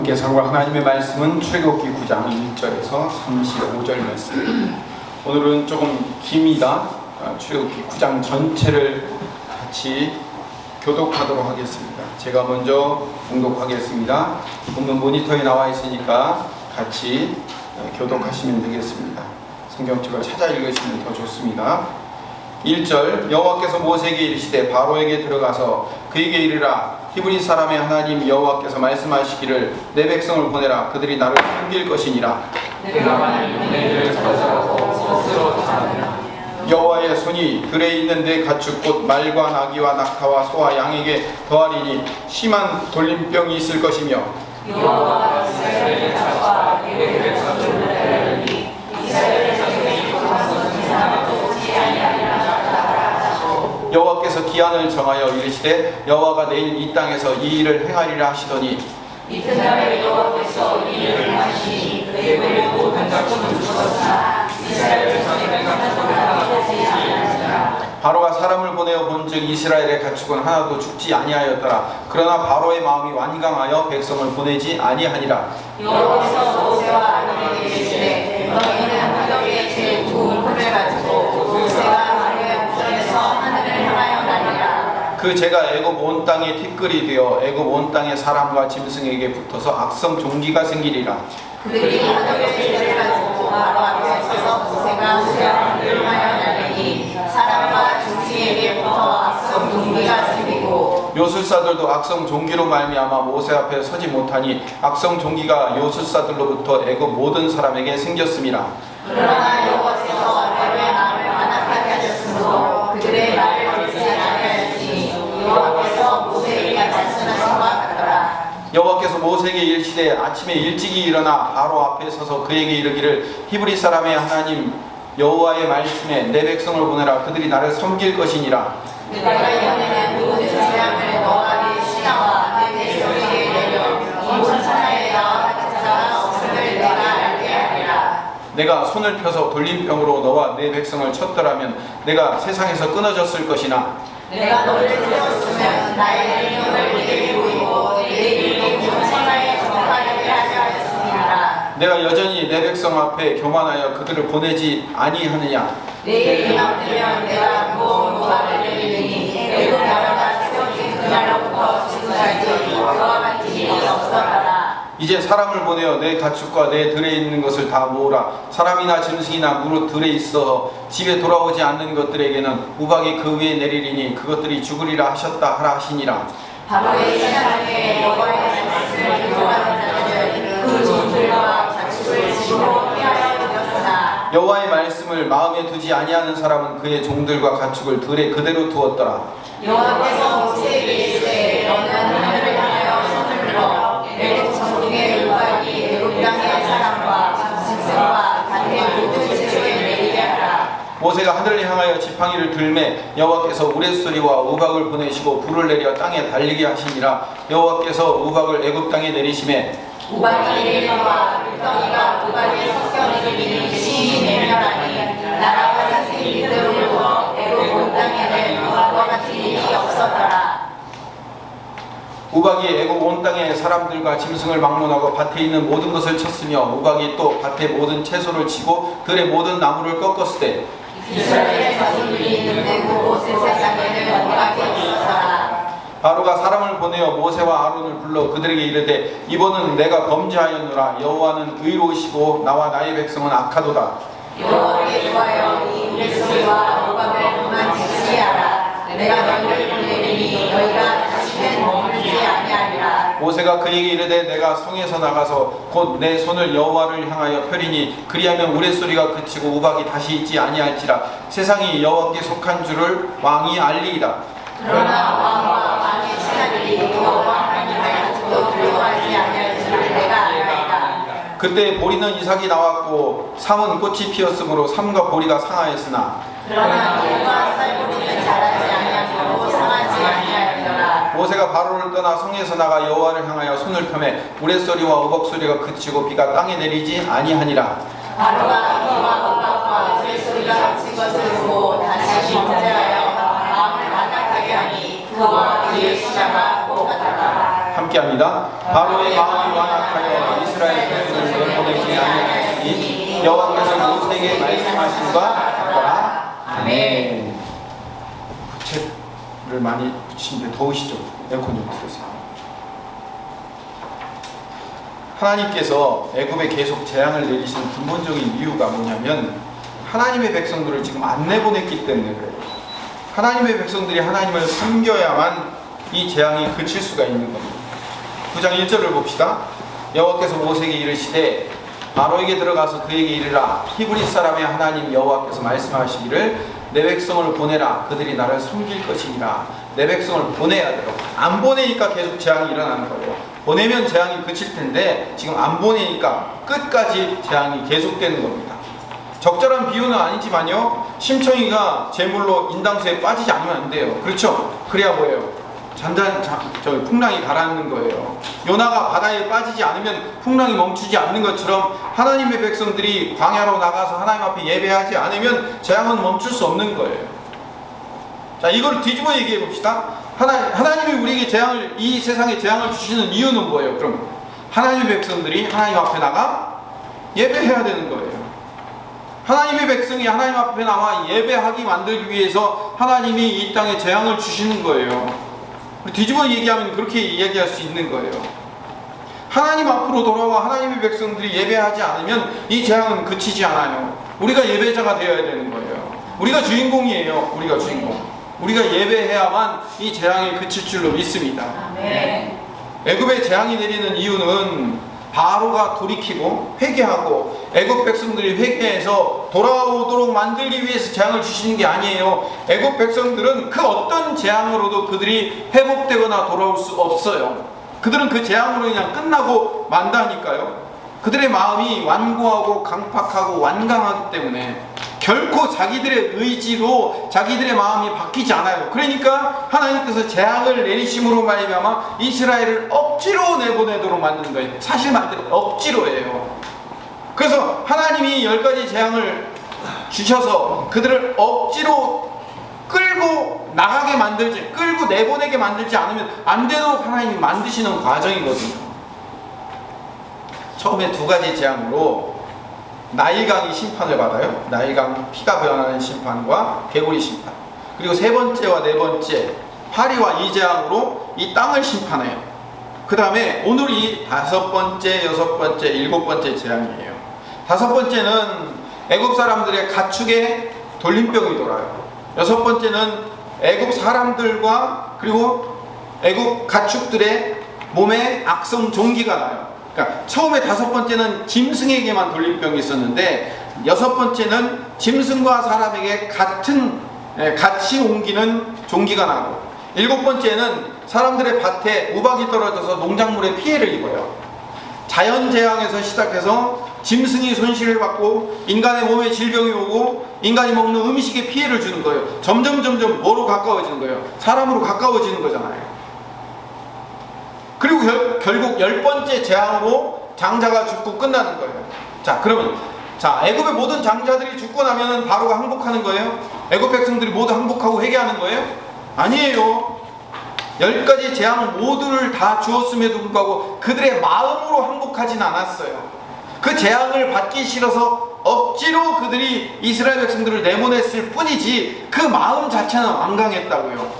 함께 살고 하나님의 말씀은 출애굽기 9장 1절에서 35절 말씀. 오늘은 조금 깁니다. 출애굽기 9장 전체를 같이 교독하도록 하겠습니다. 제가 먼저 봉독하겠습니다. 본문 모니터에 나와 있으니까 같이 교독하시면 되겠습니다. 성경책을 찾아 읽으시면 더 좋습니다. 1절 여호와께서 모세에게 이르시되 바로에게 들어가서 그에게 이르라 히브리 사람의 하나님 여호와께서 말씀하시기를 내 백성을 보내라 그들이 나를 섬길 것이니라. 내가 만일 너희를 찾아가서 스스로 찾으라. 여호와의 손이 들에 있는 내 가축 곧 말과 나귀와 낙타와 소와 양에게 더하리니 심한 돌림병이 있을 것이며 여호와가 이스라엘의 자손과 계획을 찾으리니 이스라엘 자손이 거기서 지나가도 오지 아니하리라. 여호와께서 기한을 정하여 이르시되 여호와가 내일 이 땅에서 이 일을 행하리라 하시더니 이튿날에 여호와께서 이 일을 행하시니 그의 모든 가축은 죽었으나 이스라엘 자손의 가축은 하나도 오지 아니하니라. 바로가 사람을 보내어 본즉 이스라엘의 가축은 하나도 죽지 아니하였더라. 그러나 바로의 마음이 완강하여 백성을 보내지 아니하니라. 여호와께서 모세와 아론에게 이르시되 너희는 하늘의 제일 좋은 풀을 가지고 모세가 바로의 목전에서 하늘을 향하여 날리라. 그 제가 애굽 온 땅에 티끌이 되어 애굽 온 땅의 사람과 짐승에게 붙어서 악성 종기가 생기리라. 그들이 하늘의 제를 가지고 바로 앞에 서서 모세가 하늘을 향하여 날리니 사람과 짐승에게 붙어 악성 종기가 생기고 요술사들도 악성 종기로 말미암아 모세 앞에 서지 못하니 악성 종기가 요술사들로부터 애굽 모든 사람에게 생겼음이라. 그러나 여호와께서 바로의 마음을 완악하게 하셨으므로 그들의 말을 듣지 아니하였으니 여호와께서 모세에게 말씀하신 것 같더라. 여호와께서 모세에게 이르시되 아침에 일찍이 일어나 바로 앞에 서서 그에게 이르기를 히브리 사람의 하나님 여호와의 말씀에 내 백성을 보내라 그들이 나를 섬길 것이니라. 내가 이번에는 모든 재앙을 너에게 시나와 내 백성에게 내려 온 천하에 나와 같은 자가 없음을 내가 알게 하리라. 내가 손을 펴서 돌림병으로 너와 내 백성을 쳤더라면 내가 세상에서 끊어졌을 것이나 내가 너를 세웠으면 나의 능력을 네게 보이고 내 이름이 온 천하에 전파되게 하려 하였습니다. 내가 여전히 내 백성 앞에 교만하여 그들을 보내지 아니하느냐. 내일 이맘때면 내가 무거운 노아를 내리니 애굽 나라가 세워진 그날로부터 지금까지 그와 같은 일이 없었더라. 이제 사람을 보내어 내 가축과 내 들에 있는 것을 다 모으라. 사람이나 짐승이나 무릇 들에 있어 집에 돌아오지 않는 것들에게는 우박이 그 위에 내리리니 그것들이 죽으리라 하셨다 하라 하시니라. 바로의 신하에게 여호와의 말씀을 교조하는 자들은 그 종들과 가축을 집으로 피하여 들였으나 여호와의 말씀을 마음에 두지 아니하는 사람은 그의 종들과 가축을 들에 그대로 두었더라. 여호와께서 모세에게 이르시되 너는 하늘을 향하여 손을 들어 애굽 전중의 우박이 애굽 땅의 사람과 짐승과 밭의 모든 채소에 내리게 하라. 모세가 하늘을 향하여 지팡이를 들매 여호와께서 우레소리와 우박을 보내시고 불을 내려 땅에 달리게 하시니라. 여호와께서 우박을 애굽 땅에 내리심에 우박이 내리와 물덩이가 우박에 섞여 내리니 심히 내려라니 나라가 생긴 그대로부터 애굽 온 땅에는 우박과 같은 일이 없었더라. 우박이 애굽 온 땅의 사람들과 짐승을 막론하고 밭에 있는 모든 것을 쳤으며 우박이 또 밭의 모든 채소를 치고 들의 모든 나무를 꺾었으되 이스라엘 자손들이 있는 그곳의 세상에는 우박이 없었더라. 바로가 사람을 보내어 모세와 아론을 불러 그들에게 이르되 이번은 내가 범죄하였노라. 여호와는 의로우시고 나와 나의 백성은 악하도다. 여호와께 구하여 이 우레소리와 우박을 그만 제시하라. 내가 너희를 보내리니 너희가 다시는 머물지 아니하리라. 모세가 그에게 이르되 내가 성에서 나가서 곧 내 손을 여호와를 향하여 펴리니 그리하면 우레소리가 그치고 우박이 다시 있지 아니할지라. 세상이 여호와께 속한 줄을 왕이 알리이다. 그러나 왕과 왕의 신하들이 여호와 하나님을 아직도 두려워하지 아니할 줄을 내가 알아이다. 그때 보리는 이삭이 나왔고 삼은 꽃이 피었으므로 삼과 보리가 상하였으나 그러나 밀과 쌀보리는 자라지 아니하고 상하지 아니하였더라. 모세가 바로를 떠나 성에서 나가 여호와를 향하여 손을 펴매 우레소리와 우박소리가 그치고 비가 땅에 내리지 아니하니라. 바로가 비와 우박과 우레소리가 그친 것을 보고 다시 범죄하여 마음을 완악하게 하니 그와 그의 신하가 똑같더라. 함께합니다. 바로의 마음이 완악하여 이스라엘 백성을 내보내지 아니하시니 여호와께서 모세에게 말씀하신 바 같더라. 아멘. 부채를 많이 붙이는데 더우시죠? 에어컨 좀 틀으세요. 하나님께서 애굽에 계속 재앙을 내리시는 근본적인 이유가 뭐냐면 하나님의 백성들을 지금 안 내보냈기 때문에 그래요. 하나님의 백성들이 하나님을 섬겨야만 이 재앙이 그칠 수가 있는 겁니다. 9장 1절을 봅시다. 여호와께서 모세에게 이르시되 바로에게 들어가서 그에게 이르라. 히브리 사람의 하나님 여호와께서 말씀하시기를 내 백성을 보내라. 그들이 나를 섬길 것이니라. 내 백성을 보내야 돼요. 안 보내니까 계속 재앙이 일어나는 거예요. 보내면 재앙이 그칠 텐데 지금 안 보내니까 끝까지 재앙이 계속되는 겁니다. 적절한 비유는 아니지만요, 심청이가 제물로 인당수에 빠지지 않으면 안 돼요. 그렇죠? 그래야 뭐예요? 풍랑이 가라앉는 거예요. 요나가 바다에 빠지지 않으면 풍랑이 멈추지 않는 것처럼 하나님의 백성들이 광야로 나가서 하나님 앞에 예배하지 않으면 재앙은 멈출 수 없는 거예요. 자, 이걸 뒤집어 얘기해 봅시다. 하나님이 우리에게 이 세상에 재앙을 주시는 이유는 뭐예요? 그럼 하나님의 백성들이 하나님 앞에 나가 예배해야 되는 거예요. 하나님의 백성이 하나님 앞에 나와 예배하기 만들기 위해서 하나님이 이 땅에 재앙을 주시는 거예요. 뒤집어 얘기하면 그렇게 이야기할 수 있는 거예요. 하나님 앞으로 돌아와 하나님의 백성들이 예배하지 않으면 이 재앙은 그치지 않아요. 우리가 예배자가 되어야 되는 거예요. 우리가 주인공이에요. 우리가 주인공. 우리가 예배해야만 이 재앙이 그칠 줄로 믿습니다. 아멘. 애굽에 재앙이 내리는 이유는 바로가 돌이키고 회개하고 애굽 백성들이 회개해서 돌아오도록 만들기 위해서 재앙을 주시는 게 아니에요. 애굽 백성들은 그 어떤 재앙으로도 그들이 회복되거나 돌아올 수 없어요. 그들은 그 재앙으로 그냥 끝나고 만다니까요. 그들의 마음이 완고하고 강팍하고 완강하기 때문에 결코 자기들의 의지로 자기들의 마음이 바뀌지 않아요. 그러니까 하나님께서 재앙을 내리심으로 말미암아 이스라엘을 억지로 내보내도록 만드는 거예요. 사실 말대로 억지로예요. 그래서 하나님이 10가지 재앙을 주셔서 그들을 억지로 끌고 나가게 만들지, 끌고 내보내게 만들지 않으면 안 되도록 하나님이 만드시는 과정이거든요. 처음에 2가지 재앙으로 나일강이 심판을 받아요. 나일강 피가 변하는 심판과 개구리 심판. 그리고 3번째와 4번째 파리와 이재앙으로 이 땅을 심판해요. 그 다음에 오늘이 5번째, 6번째, 7번째 재앙이에요. 5번째는 애굽 사람들의 가축에 돌림병이 돌아요. 6번째는 애굽 사람들과 그리고 애굽 가축들의 몸에 악성 종기가 나요. 그러니까 처음에 5번째는 짐승에게만 돌림병이 있었는데 6번째는 짐승과 사람에게 같이 옮기는 종기가 나고 7번째는 사람들의 밭에 우박이 떨어져서 농작물에 피해를 입어요. 자연재앙에서 시작해서 짐승이 손실을 받고 인간의 몸에 질병이 오고 인간이 먹는 음식에 피해를 주는 거예요. 점점 뭐로 가까워지는 거예요? 사람으로 가까워지는 거잖아요. 그리고 결국 10번째 재앙으로 장자가 죽고 끝나는 거예요. 자, 그러면 애굽의 모든 장자들이 죽고 나면은 바로가 항복하는 거예요? 애굽 백성들이 모두 항복하고 회개하는 거예요? 아니에요. 10가지 재앙 모두를 다 주었음에도 불구하고 그들의 마음으로 항복하진 않았어요. 그 재앙을 받기 싫어서 억지로 그들이 이스라엘 백성들을 내보냈을 뿐이지 그 마음 자체는 완강했다고요.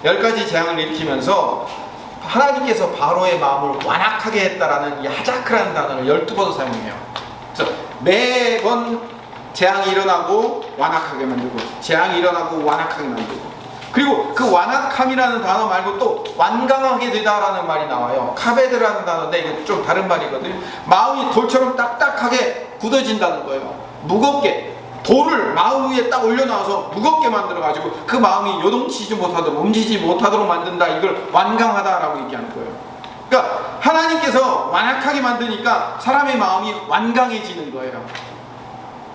10가지 재앙을 일으키면서 하나님께서 바로의 마음을 완악하게 했다라는 이 하자크라는 단어를 12번 사용해요. 그래서 매번 재앙이 일어나고 완악하게 만들고 재앙이 일어나고 완악하게 만들고 그리고 그 완악함이라는 단어 말고 또 완강하게 되다라는 말이 나와요. 카베드라는 단어인데 이게 좀 다른 말이거든요. 마음이 돌처럼 딱딱하게 굳어진다는 거예요. 무겁게 돌을 마음 위에 딱 올려놔서 무겁게 만들어가지고 그 마음이 요동치지 못하도록 움직이지 못하도록 만든다. 이걸 완강하다라고 얘기하는 거예요. 그러니까 하나님께서 완악하게 만드니까 사람의 마음이 완강해지는 거예요.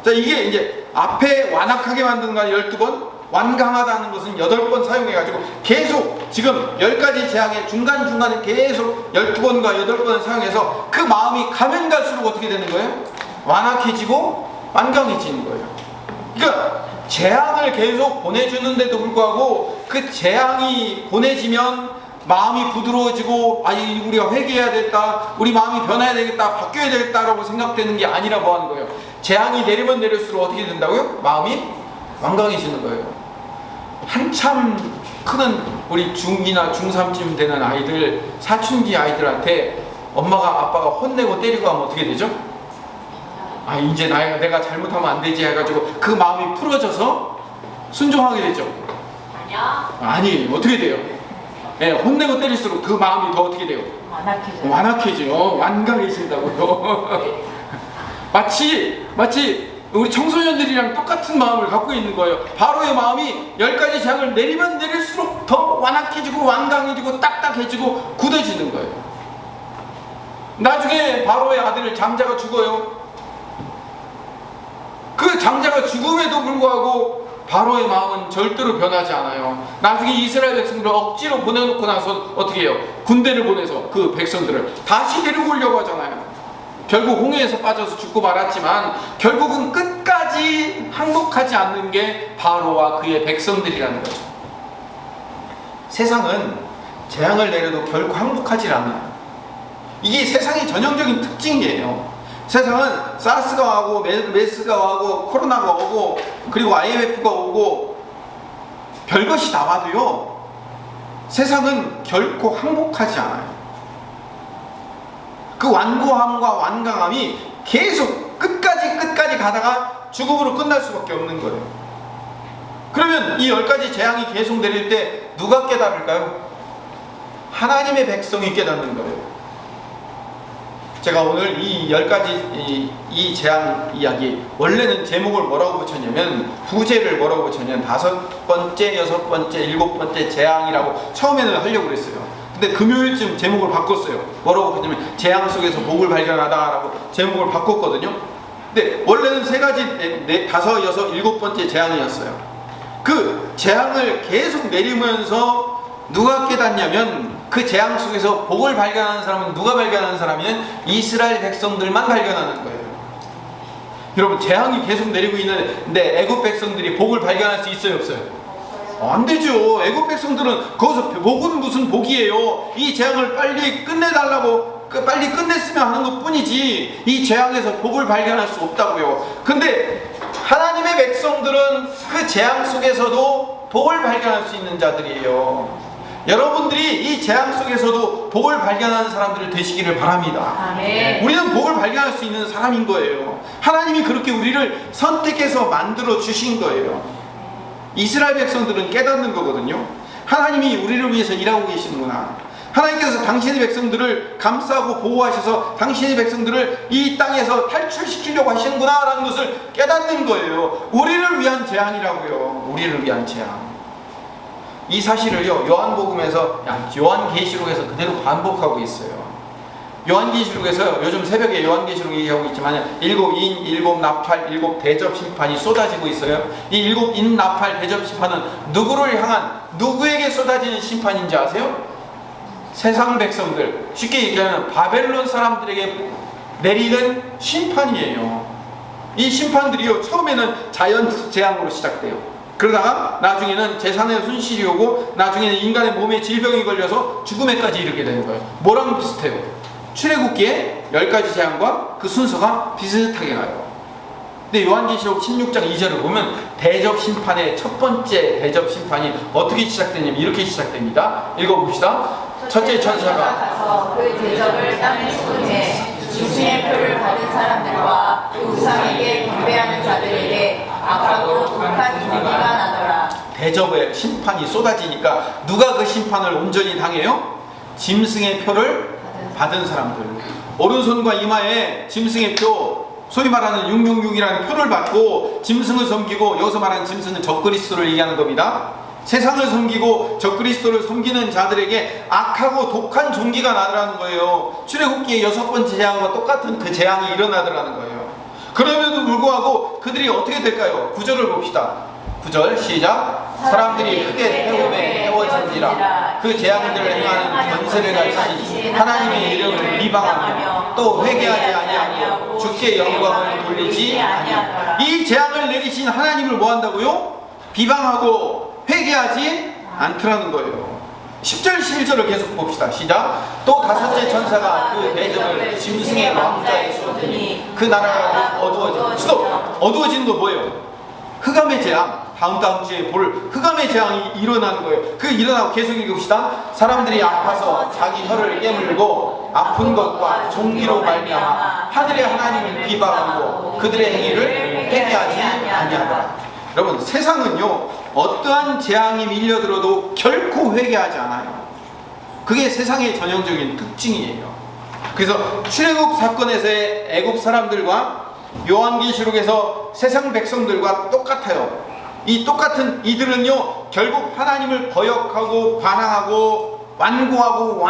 자, 이게 이제 앞에 완악하게 만드는 거 12번, 완강하다는 것은 8번 사용해가지고 계속 지금 10가지 재앙의 중간중간에 계속 12번과 8번을 사용해서 그 마음이 가면 갈수록 어떻게 되는 거예요? 완악해지고 완강해지는 거예요. 그러니까 재앙을 계속 보내주는데도 불구하고 그 재앙이 보내지면 마음이 부드러워지고 우리가 회개해야 되겠다, 우리 마음이 변해야 되겠다, 바뀌어야 되겠다라고 생각되는 게 아니라 뭐 하는 거예요? 재앙이 내리면 내릴수록 어떻게 된다고요? 마음이 완강해지는 거예요. 한참 크는 우리 중2나 중3쯤 되는 아이들, 사춘기 아이들한테 엄마가 아빠가 혼내고 때리고 하면 어떻게 되죠? 이제 내가 잘못하면 안 되지 해가지고 그 마음이 풀어져서 순종하게 되죠. 아니, 어떻게 돼요? 네, 혼내고 때릴수록 그 마음이 더 어떻게 돼요? 완악해져요. 완강해진다고요. 마치 우리 청소년들이랑 똑같은 마음을 갖고 있는 거예요. 바로의 마음이 10가지 재앙을 내리면 내릴수록 더 완악해지고 완강해지고 딱딱해지고 굳어지는 거예요. 나중에 바로의 아들 장자가 죽어요. 그 장자가 죽음에도 불구하고 바로의 마음은 절대로 변하지 않아요. 나중에 이스라엘 백성들을 억지로 보내놓고 나서 어떻게 해요? 군대를 보내서 그 백성들을 다시 데리고 오려고 하잖아요. 결국 홍해에서 빠져서 죽고 말았지만 결국은 끝까지 항복하지 않는 게 바로와 그의 백성들이라는 거죠. 세상은 재앙을 내려도 결코 항복하지 않아요. 이게 세상의 전형적인 특징이에요. 세상은 사스가 오고 메스가 오고 코로나가 오고 그리고 IMF가 오고 별것이 나와도요, 세상은 결코 항복하지 않아요. 그 완고함과 완강함이 계속 끝까지 가다가 죽음으로 끝날 수밖에 없는 거예요. 그러면 이 10가지 재앙이 계속 내릴 때 누가 깨달을까요? 하나님의 백성이 깨닫는 거예요. 제가 오늘 이 10가지 이 재앙 이야기, 원래는 제목을 뭐라고 붙였냐면, 부제를 뭐라고 붙였냐면 5번째, 6번째, 7번째 재앙이라고 처음에는 하려고 그랬어요. 근데 금요일쯤 제목을 바꿨어요. 뭐라고 했냐면 재앙 속에서 복을 발견하다라고 제목을 바꿨거든요. 근데 원래는 3가지, 5, 6, 7번째 재앙이었어요. 그 재앙을 계속 내리면서 누가 깨닫냐면, 그 재앙 속에서 복을 발견하는 사람은 누가 발견하는 사람이면 이스라엘 백성들만 발견하는 거예요. 여러분, 재앙이 계속 내리고 있는데 애굽 백성들이 복을 발견할 수 있어요, 없어요? 안 되죠. 애굽 백성들은 거기서 복은 무슨 복이에요? 이 재앙을 빨리 끝내달라고 빨리 끝냈으면 하는 것 뿐이지 이 재앙에서 복을 발견할 수 없다고요. 근데 하나님의 백성들은 그 재앙 속에서도 복을 발견할 수 있는 자들이에요. 여러분들이 이 재앙 속에서도 복을 발견하는 사람들을 되시기를 바랍니다. 아멘. 우리는 복을 발견할 수 있는 사람인 거예요. 하나님이 그렇게 우리를 선택해서 만들어 주신 거예요. 이스라엘 백성들은 깨닫는 거거든요. 하나님이 우리를 위해서 일하고 계시는구나. 하나님께서 당신의 백성들을 감싸고 보호하셔서 당신의 백성들을 이 땅에서 탈출시키려고 하시는구나 라는 것을 깨닫는 거예요. 우리를 위한 재앙이라고요. 우리를 위한 재앙. 이 사실을요, 요한복음에서, 요한계시록에서 그대로 반복하고 있어요. 요한계시록에서 요즘 새벽에 요한계시록 얘기하고 있지만 7인, 7나팔, 7대접 심판이 쏟아지고 있어요. 이 7인, 나팔, 대접 심판은 누구를 향한, 누구에게 쏟아지는 심판인지 아세요? 세상 백성들, 쉽게 얘기하면 바벨론 사람들에게 내리는 심판이에요. 이 심판들이요, 처음에는 자연 재앙으로 시작돼요. 그러다가 나중에는 재산의 손실이 오고 나중에는 인간의 몸에 질병이 걸려서 죽음에까지 이르게 되는 거예요. 뭐랑 비슷해요? 출애굽기의 10가지 재앙과 그 순서가 비슷하게 가요. 근데 요한계시록 16장 2절을 보면 대접 심판의 첫 번째 대접 심판이 어떻게 시작되냐면 이렇게 시작됩니다. 읽어봅시다. 첫째 천사가 가서 그 대접을 땅에 쏟으매 짐승의 표를 받은 사람들과 그 우상에게 경배하는 자들에게 악하고 독한 종기가 나더라. 대접의 심판이 쏟아지니까 누가 그 심판을 온전히 당해요? 짐승의 표를 받은 사람들. 오른손과 이마에 짐승의 표, 소위 말하는 666이라는 표를 받고 짐승을 섬기고, 여기서 말하는 짐승은 적그리스도를 얘기하는 겁니다. 세상을 섬기고 적그리스도를 섬기는 자들에게 악하고 독한 종기가 나더라는 거예요. 출애굽기의 6번째 재앙과 똑같은 그 재앙이 일어나더라는 거예요. 그럼에도 불구하고 그들이 어떻게 될까요? 9절을 봅시다. 9절 시작. 사람들이 크게 태움에 태워진지라 그 재앙들을 행하는 권세를 가지신 하나님의 이름을 비방하며 또 회개하지 아니하고 주께 영광을 돌리지 아니하더라. 이 재앙을 내리신 하나님을 뭐 한다고요? 비방하고 회개하지 않더라는 거예요. 10절 11절을 계속 봅시다. 시작. 또 다섯째 천사가 그 대접을 짐승의 왕자에 쏟으니 그 나라가 어두워지는 스톱. 어두워지는 거 뭐예요? 흑암의 재앙. 다음 주에 볼 흑암의 재앙이 일어나는 거예요. 그 일어나고 계속 읽읍시다. 사람들이 아파서 자기 혀를 깨물고 아픈 것과 종기로 말미암아 하늘의 하나님을 비방하고 그들의 행위를 회개하지 아니하더라. 여러분, 세상은요 어떠한 재앙이 밀려들어도 결코 회개하지 않아요. 그게 세상의 전형적인 특징이에요. 그래서 출애굽 사건에서의 애굽 사람들과 요한계시록에서 세상 백성들과 똑같아요. 이 똑같은 이들은요 결국 하나님을 거역하고 반항하고 완고하고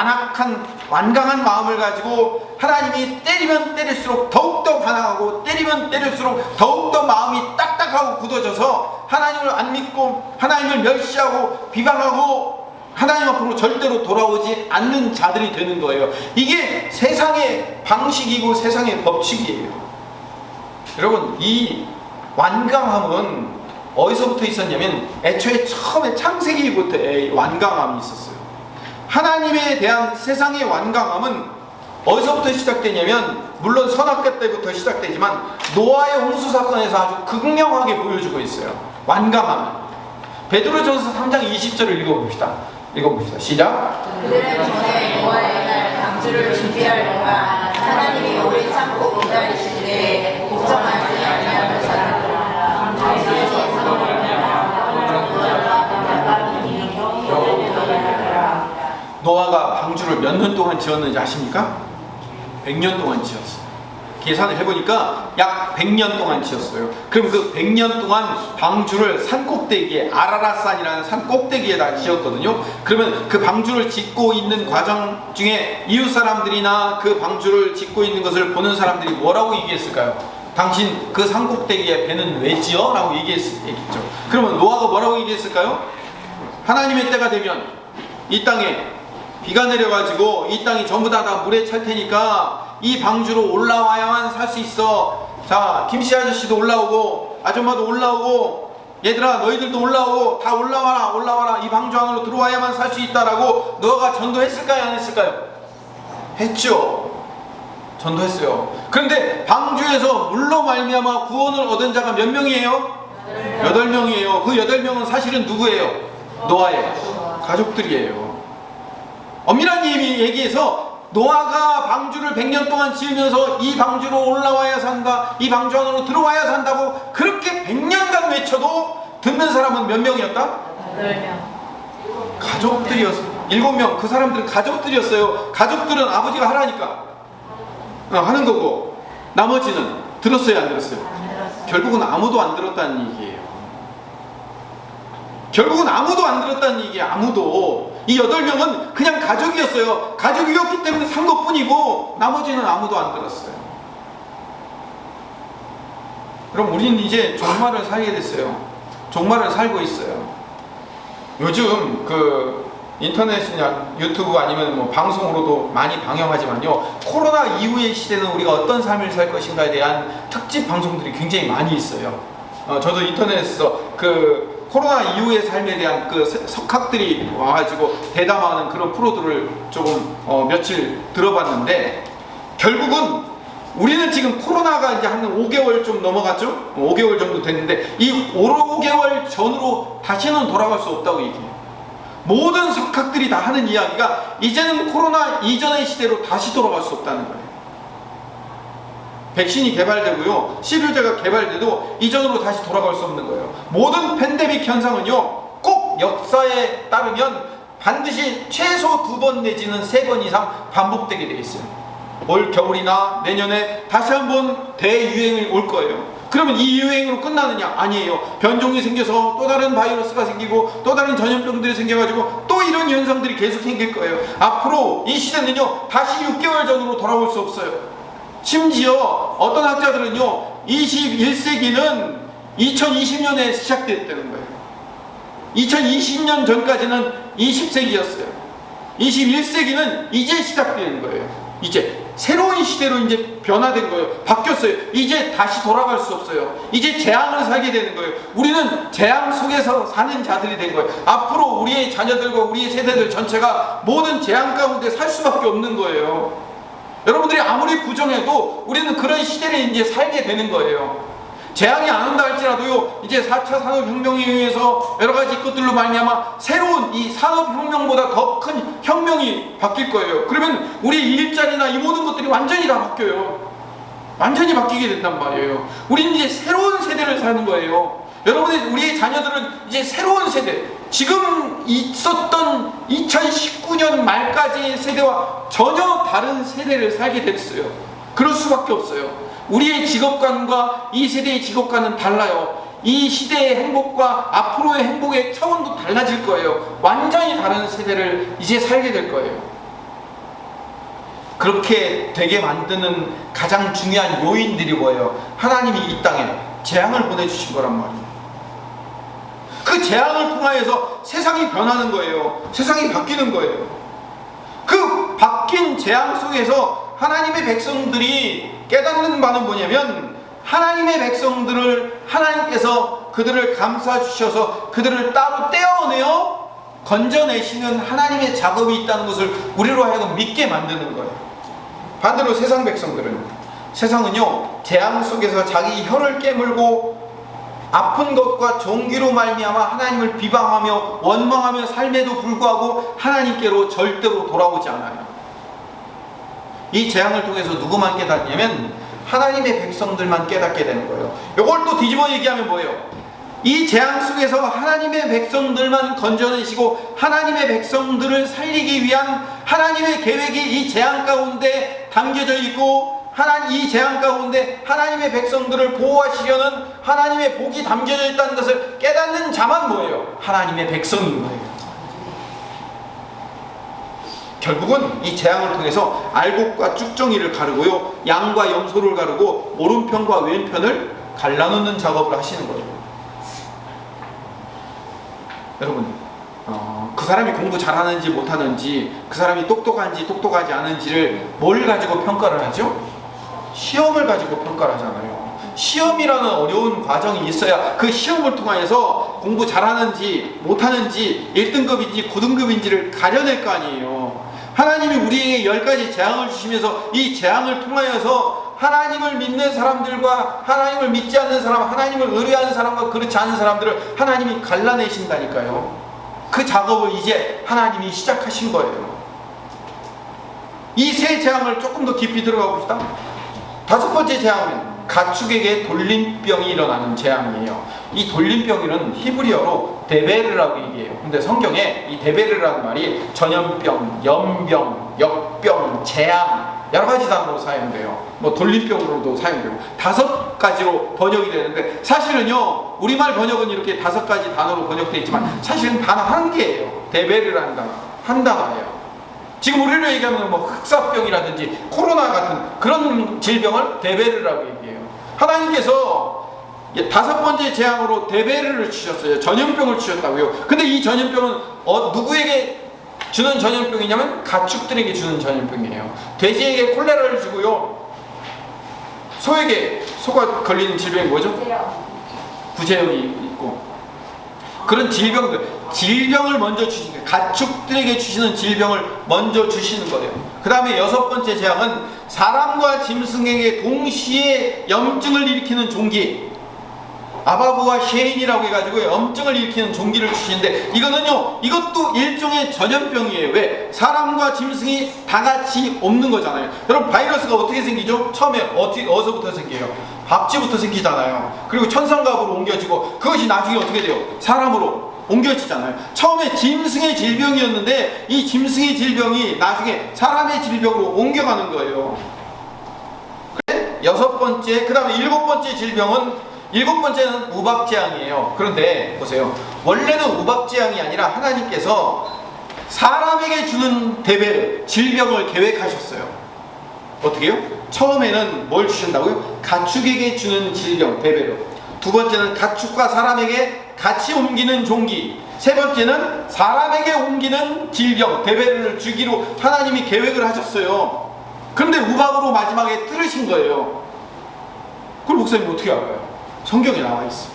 완강한 마음을 가지고 하나님이 때리면 때릴수록 더욱더 반항하고 때리면 때릴수록 더욱더 마음이 딱딱하고 굳어져서 하나님을 안 믿고 하나님을 멸시하고 비방하고 하나님 앞으로 절대로 돌아오지 않는 자들이 되는 거예요. 이게 세상의 방식이고 세상의 법칙이에요. 여러분, 이 완강함은 어디서부터 있었냐면 애초에 처음에 창세기부터 완강함이 있었어요. 하나님에 대한 세상의 완강함은 어디서부터 시작되냐면 물론 선악과 때부터 시작되지만 노아의 홍수 사건에서 아주 극명하게 보여주고 있어요. 완강함. 베드로전서 3장 20절을 읽어봅시다. 시작. 그들은 전에 노아의 날 방주를 준비할 동안 하나님이 오래 참고 기다리시되 걱정하지 아니하는 자들아. 노아가 방주를 몇 년 동안 지었는지 아십니까? 100년 동안 지었어요. 계산을 해보니까 약 100년 동안 지었어요. 그럼 그 100년 동안 방주를 산 꼭대기에, 아라랏산이라는 산 꼭대기에다 지었거든요. 그러면 그 방주를 짓고 있는 과정 중에 이웃 사람들이나 그 방주를 짓고 있는 것을 보는 사람들이 뭐라고 얘기했을까요? 당신 그 산 꼭대기에 배는 왜 지어? 라고 얘기했겠죠. 그러면 노아가 뭐라고 얘기했을까요? 하나님의 때가 되면 이 땅에 비가 내려가지고 이 땅이 전부 다 물에 찰 테니까 이 방주로 올라와야만 살 수 있어. 자, 김씨 아저씨도 올라오고 아줌마도 올라오고 얘들아 너희들도 올라오고 다 올라와라. 이 방주 안으로 들어와야만 살 수 있다라고 노아가 전도했을까요? 안 했을까요? 했죠. 전도했어요. 그런데 방주에서 물로 말미암아 구원을 얻은 자가 몇 명이에요? 8명이에요. 그 8명은 사실은 누구예요? 노아의 가족들이에요. 엄밀한 얘기해서 노아가 방주를 100년 동안 지으면서 이 방주로 올라와야 산다, 이 방주 안으로 들어와야 산다고 그렇게 100년간 외쳐도 듣는 사람은 몇 명이었다? 8명. 가족들이었어요. 7명. 그 사람들은 가족들이었어요. 가족들은 아버지가 하라니까 하는 거고 나머지는 들었어요, 안 들었어요? 결국은 아무도 안 들었다는 얘기예요. 결국은 아무도 안 들었다는 얘기예요. 아무도. 이 8명은 그냥 가족이었어요. 가족이었기 때문에 산 것뿐이고 나머지는 아무도 안 들었어요. 그럼 우리는 이제 종말을 살게 됐어요. 종말을 살고 있어요. 요즘 그 인터넷이나 유튜브 아니면 뭐 방송으로도 많이 방영하지만요, 코로나 이후의 시대는 우리가 어떤 삶을 살 것인가에 대한 특집 방송들이 굉장히 많이 있어요. 저도 인터넷에서 그 코로나 이후의 삶에 대한 그 석학들이 와가지고 대담하는 그런 프로들을 조금 며칠 들어봤는데, 결국은 우리는 지금 코로나가 이제 한 5개월 좀 넘어갔죠? 5개월 정도 됐는데 이 5개월 전으로 다시는 돌아갈 수 없다고 얘기해요. 모든 석학들이 다 하는 이야기가 이제는 코로나 이전의 시대로 다시 돌아갈 수 없다는 거예요. 백신이 개발되고요, 치료제가 개발돼도 이전으로 다시 돌아갈 수 없는 거예요. 모든 팬데믹 현상은요, 꼭 역사에 따르면 반드시 최소 2번 내지는 3번 이상 반복되게 되어 있어요. 올 겨울이나 내년에 다시 한번 대유행이 올 거예요. 그러면 이 유행으로 끝나느냐? 아니에요. 변종이 생겨서 또 다른 바이러스가 생기고 또 다른 전염병들이 생겨가지고 또 이런 현상들이 계속 생길 거예요. 앞으로 이 시대는요, 다시 6개월 전으로 돌아올 수 없어요. 심지어 어떤 학자들은요, 21세기는 2020년에 시작됐다는 거예요. 2020년 전까지는 20세기였어요. 21세기는 이제 시작되는 거예요. 이제 새로운 시대로 이제 변화된 거예요. 바뀌었어요. 이제 다시 돌아갈 수 없어요. 이제 재앙을 살게 되는 거예요. 우리는 재앙 속에서 사는 자들이 된 거예요. 앞으로 우리의 자녀들과 우리의 세대들 전체가 모든 재앙 가운데 살 수밖에 없는 거예요. 여러분들이 아무리 부정해도 우리는 그런 시대를 이제 살게 되는 거예요. 재앙이 안 온다 할지라도요, 이제 4차 산업혁명에 의해서 여러 가지 것들로 말미암아 새로운 이 산업혁명보다 더 큰 혁명이 바뀔 거예요. 그러면 우리 일자리나 이 모든 것들이 완전히 다 바뀌어요. 완전히 바뀌게 된단 말이에요. 우리는 이제 새로운 세대를 사는 거예요. 여러분의 우리의 자녀들은 이제 새로운 세대, 지금 있었던 2019년 말까지의 세대와 전혀 다른 세대를 살게 됐어요. 그럴 수밖에 없어요. 우리의 직업관과 이 세대의 직업관은 달라요. 이 시대의 행복과 앞으로의 행복의 차원도 달라질 거예요. 완전히 다른 세대를 이제 살게 될 거예요. 그렇게 되게 만드는 가장 중요한 요인들이 뭐예요? 하나님이 이 땅에 재앙을 보내주신 거란 말이에요. 그 재앙을 통하여서 세상이 변하는 거예요. 세상이 바뀌는 거예요. 그 바뀐 재앙 속에서 하나님의 백성들이 깨닫는 바는 뭐냐면, 하나님의 백성들을 하나님께서 그들을 감싸 주셔서 그들을 따로 떼어내어 건져내시는 하나님의 작업이 있다는 것을 우리로 하여금 믿게 만드는 거예요. 반대로 세상 백성들은, 세상은요 재앙 속에서 자기 혀를 깨물고 아픈 것과 종기로 말미암아 하나님을 비방하며 원망하며 삶에도 불구하고 하나님께로 절대로 돌아오지 않아요. 이 재앙을 통해서 누구만 깨닫냐면 하나님의 백성들만 깨닫게 되는 거예요. 이걸 또 뒤집어 얘기하면 뭐예요? 이 재앙 속에서 하나님의 백성들만 건져내시고 하나님의 백성들을 살리기 위한 하나님의 계획이 이 재앙 가운데 담겨져 있고, 이 재앙 가운데 하나님의 백성들을 보호하시려는 하나님의 복이 담겨져 있다는 것을 깨닫는 자만 뭐예요? 하나님의 백성인 거예요. 결국은 이 재앙을 통해서 알곡과 쭉정이를 가르고요, 양과 염소를 가르고 오른편과 왼편을 갈라놓는 작업을 하시는 거예요. 여러분, 그 사람이 공부 잘하는지 못하는지, 그 사람이 똑똑한지 똑똑하지 않은지를 뭘 가지고 평가를 하죠? 시험을 가지고 평가를 하잖아요. 시험이라는 어려운 과정이 있어야 그 시험을 통하여서 공부 잘하는지 못하는지 1등급인지 9등급인지를 가려낼 거 아니에요. 하나님이 우리에게 10가지 재앙을 주시면서 이 재앙을 통하여서 하나님을 믿는 사람들과 하나님을 믿지 않는 사람, 하나님을 의뢰하는 사람과 그렇지 않은 사람들을 하나님이 갈라내신다니까요. 그 작업을 이제 하나님이 시작하신 거예요. 이 세 재앙을 조금 더 깊이 들어가 봅시다. 5번째 재앙은 가축에게 돌림병이 일어나는 재앙이에요. 이 돌림병이는 히브리어로 데베르라고 얘기해요. 근데 성경에 이 데베르라는 말이 전염병, 연병, 역병, 재앙 여러 가지 단어로 사용돼요. 뭐 돌림병으로도 사용되고 5가지로 번역이 되는데, 사실은요 우리말 번역은 이렇게 5가지 단어로 번역되어 있지만 사실은 단어 한 개예요. 데베르라는 단어 한 단어예요. 지금 우리로 얘기하면 뭐 흑사병이라든지 코로나 같은 그런 질병을 데베르라고 얘기해요. 하나님께서 5번째 재앙으로 데베르를 주셨어요. 전염병을 주셨다고요. 근데 이 전염병은 누구에게 주는 전염병이냐면 가축들에게 주는 전염병이에요. 돼지에게 콜레라를 주고요, 소에게, 소가 걸리는 질병이 뭐죠? 구제염이 있고, 그런 질병을 먼저 주시는 거예요. 가축들에게 주시는 질병을 먼저 주시는 거예요. 그 다음에 6번째 재앙은 사람과 짐승에게 동시에 염증을 일으키는 종기, 아바부와 셰인이라고 해가지고 염증을 일으키는 종기를 주시는데, 이것도 일종의 전염병이에요. 왜? 사람과 짐승이 다 같이 옮는 거잖아요. 여러분, 바이러스가 어떻게 생기죠? 처음에 어디서부터 생겨요? 박쥐부터 생기잖아요. 그리고 천상갑으로 옮겨지고 그것이 나중에 어떻게 돼요? 사람으로 옮겨지잖아요. 처음에 짐승의 질병이었는데 이 짐승의 질병이 나중에 사람의 질병으로 옮겨가는 거예요. 그래? 6번째, 그 다음에 7번째 질병은, 7번째는 우박재앙이에요. 그런데 보세요, 원래는 우박재앙이 아니라 하나님께서 사람에게 주는 데베르, 질병을 계획하셨어요. 어떻게 해요? 처음에는 뭘 주신다고요? 가축에게 주는 질병, 데베르. 2번째는 가축과 사람에게 같이 옮기는 종기. 3번째는 사람에게 옮기는 질병, 데베르를 주기로 하나님이 계획을 하셨어요. 그런데 우박으로 마지막에 뚫으신 거예요. 그걸 목사님 어떻게 알아요? 성경에 나와 있어.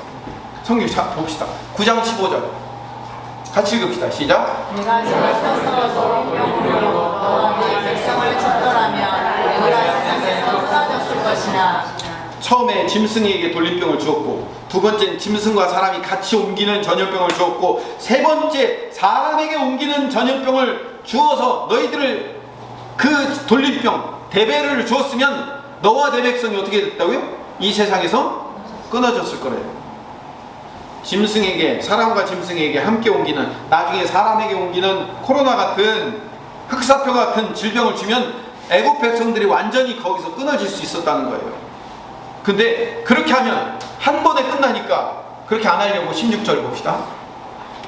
성경 봅시다. 9장 15절 같이 읽읍시다. 시작. 내가 저를 펴서 돌림병으로 너와 내 백성을 쳤더라면 내가 세상에서 쏟아졌을 것이나. 처음에 짐승에게 돌림병을 주었고, 두 번째는 짐승과 사람이 같이 옮기는 전염병을 주었고, 세 번째 사람에게 옮기는 전염병을 주어서 너희들을 그 돌림병 대배를 주었으면 너와 내 백성이 어떻게 됐다고요? 이 세상에서 끊어졌을 거래요. 짐승에게, 사람과 짐승에게 함께 옮기는, 나중에 사람에게 옮기는 코로나 같은 흑사표 같은 질병을 주면 애국 백성들이 완전히 거기서 끊어질 수 있었다는 거예요. 근데 그렇게 하면 한 번에 끝나니까 그렇게 안 하려고 16절 봅시다.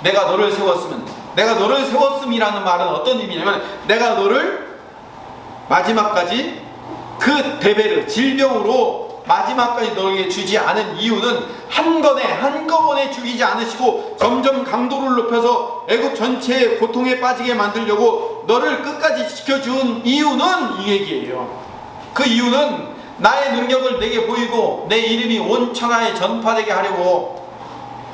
내가 너를 세웠으면, 내가 너를 세웠음이라는 말은 어떤 의미냐면, 내가 너를 마지막까지 그 대베르 질병으로 마지막까지 너에게 주지 않은 이유는 한 번에 한꺼번에 죽이지 않으시고 점점 강도를 높여서 애국 전체의 고통에 빠지게 만들려고 너를 끝까지 지켜준 이유는 이 얘기예요. 그 이유는 나의 능력을 내게 보이고 내 이름이 온 천하에 전파되게 하려고.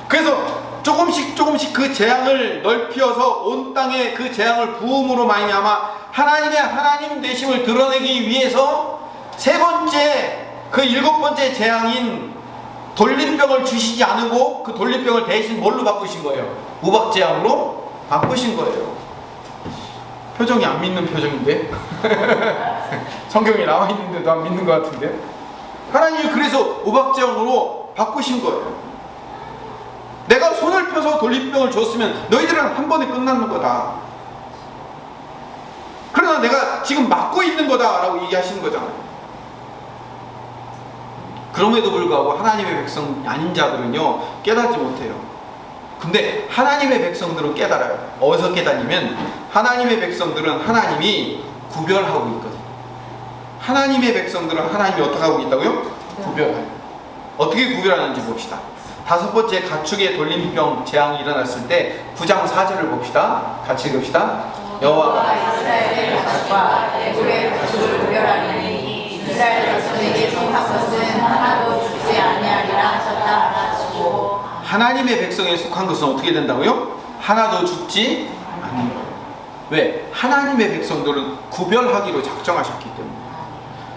그래서 조금씩 그 재앙을 넓혀서 온 땅에 그 재앙을 부음으로 말미암아 하나님의 하나님 되심을 드러내기 위해서 세 번째, 그 일곱 번째 재앙인 돌림병을 주시지 않고 그 돌림병을 대신 뭘로 바꾸신 거예요? 우박재앙으로 바꾸신 거예요. 표정이 안 믿는 표정인데 성경에 나와 있는데도 안 믿는 것 같은데, 하나님이 그래서 우박재앙으로 바꾸신 거예요. 내가 손을 펴서 돌림병을 줬으면 너희들은 한 번에 끝나는 거다. 그러나 내가 지금 막고 있는 거다라고 얘기하시는 거잖아요. 그럼에도 불구하고 하나님의 백성 아닌 자들은요 깨닫지 못해요. 근데 하나님의 백성들은 깨달아요. 어디서 깨닫냐면, 하나님의 백성들은 하나님이 구별하고 있거든요. 하나님의 백성들은 하나님이 어떻게 하고 있다고요? 구별해요. 어떻게 구별하는지 봅시다. 다섯 번째 가축의 돌림병 재앙이 일어났을 때 9장 4절을 봅시다. 같이 읽읍시다. 여호와가 이스라엘의 가축과 애굽의 가축을 구별하리니 이스라엘 자손에게 속한 것은 하나도 죽지 아니하리라 하셨다 하시고. 하나님의 백성에 속한 것은 어떻게 된다고요? 하나도 죽지 않는 거예요. 왜? 하나님의 백성들은 구별하기로 작정하셨기 때문에.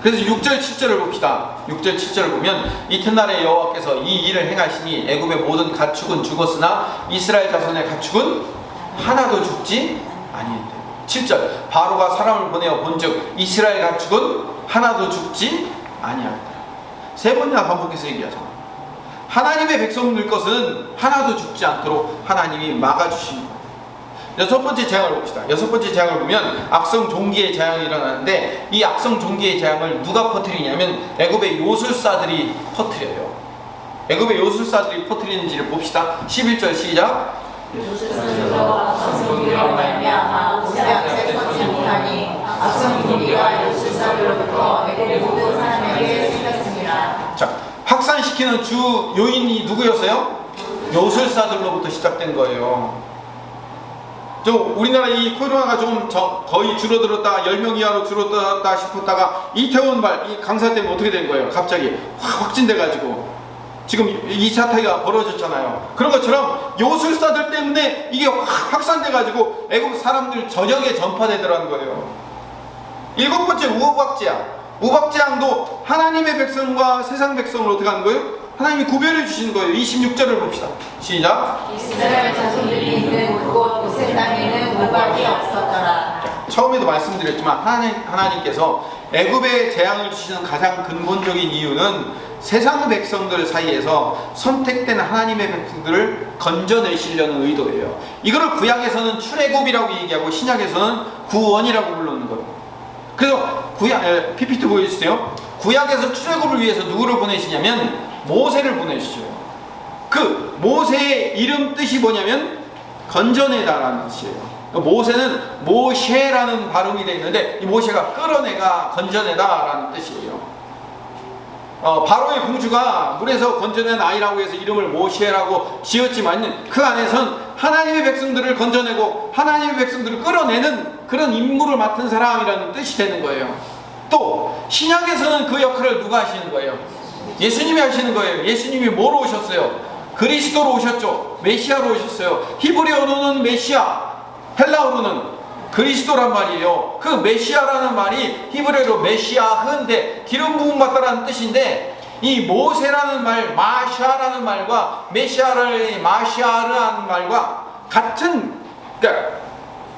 그래서 6절 7절을 봅시다. 6절 7절을 보면, 이튿날에 여호와께서 이 일을 행하시니 애굽의 모든 가축은 죽었으나 이스라엘 자손의 가축은 하나도 죽지 아니했대요. 7절 바로가 사람을 보내어 본즉 이스라엘 가축은 하나도 죽지 아니하였다. 세 번이나 반복해서 얘기하잖아요. 하나님의 백성들 것은 하나도 죽지 않도록 하나님이 막아주신 거예요. 여섯 번째 재앙을 봅시다. 여섯 번째 재앙을 보면 악성 종기의 재앙이 일어나는데, 이 악성 종기의 재앙을 누가 퍼뜨리냐면 애굽의 요술사들이 퍼뜨려요. 애굽의 요술사들이 퍼뜨리는지를 봅시다. 11절 시작. 요술사들로 악성 종기로 말미암아 모세한테 서지 못하니 악성 종기가 요술사들로부터 애굽 모든 사람에게 생겼습니다. 자, 확산시키는 주 요인이 누구였어요? 요술사들로부터 시작된 거예요. 우리나라 이 코로나가 좀 거의 줄어들었다, 10명 이하로 줄어들었다 싶었다가 이태원발 이 강사 때문에 어떻게 된 거예요? 갑자기 확진돼가지고 지금 2차 타기가 벌어졌잖아요. 그런 것처럼 요술사들 때문에 이게 확산돼가지고 애국 사람들 저녁에 전파되더라는 거예요. 일곱 번째 우박재앙. 우박재앙도 하나님의 백성과 세상 백성을 어떻게 하는 거예요? 하나님이 구별해 주시는 거예요. 26절을 봅시다. 시작. 이스라엘 자손들이 있는 그곳 고센 땅에는 우박이 없었더라. 처음에도 말씀드렸지만 하나님께서 애굽에 재앙을 주시는 가장 근본적인 이유는 세상 백성들 사이에서 선택된 하나님의 백성들을 건져내시려는 의도예요. 이거를 구약에서는 출애굽이라고 얘기하고 신약에서는 구원이라고 부르는 거예요. 그래서 PPT 보여주세요. 구약에서 출애굽을 위해서 누구를 보내시냐면 모세를 보내시죠. 그 모세의 이름 뜻이 뭐냐면 건져내다라는 뜻이에요. 모세는 모셰라는 발음이 되어 있는데, 이 모셰가 끌어내가 건져내다라는 뜻이에요. 바로의 공주가 물에서 건져낸 아이라고 해서 이름을 모셰라고 지었지만 그 안에선 하나님의 백성들을 건져내고 하나님의 백성들을 끌어내는 그런 임무를 맡은 사람이라는 뜻이 되는 거예요. 또 신약에서는 그 역할을 누가 하시는 거예요? 예수님이 하시는 거예요. 예수님이 뭐로 오셨어요? 그리스도로 오셨죠. 메시아로 오셨어요. 히브리어로는 메시아, 헬라어로는 그리스도란 말이에요. 그 메시아라는 말이 히브리어로 메시아흐인데 기름 부음 받다라는 뜻인데, 이 모세라는 말, 마샤라는 말과 메시아라는 마시아르라는 말과 같은, 그러니까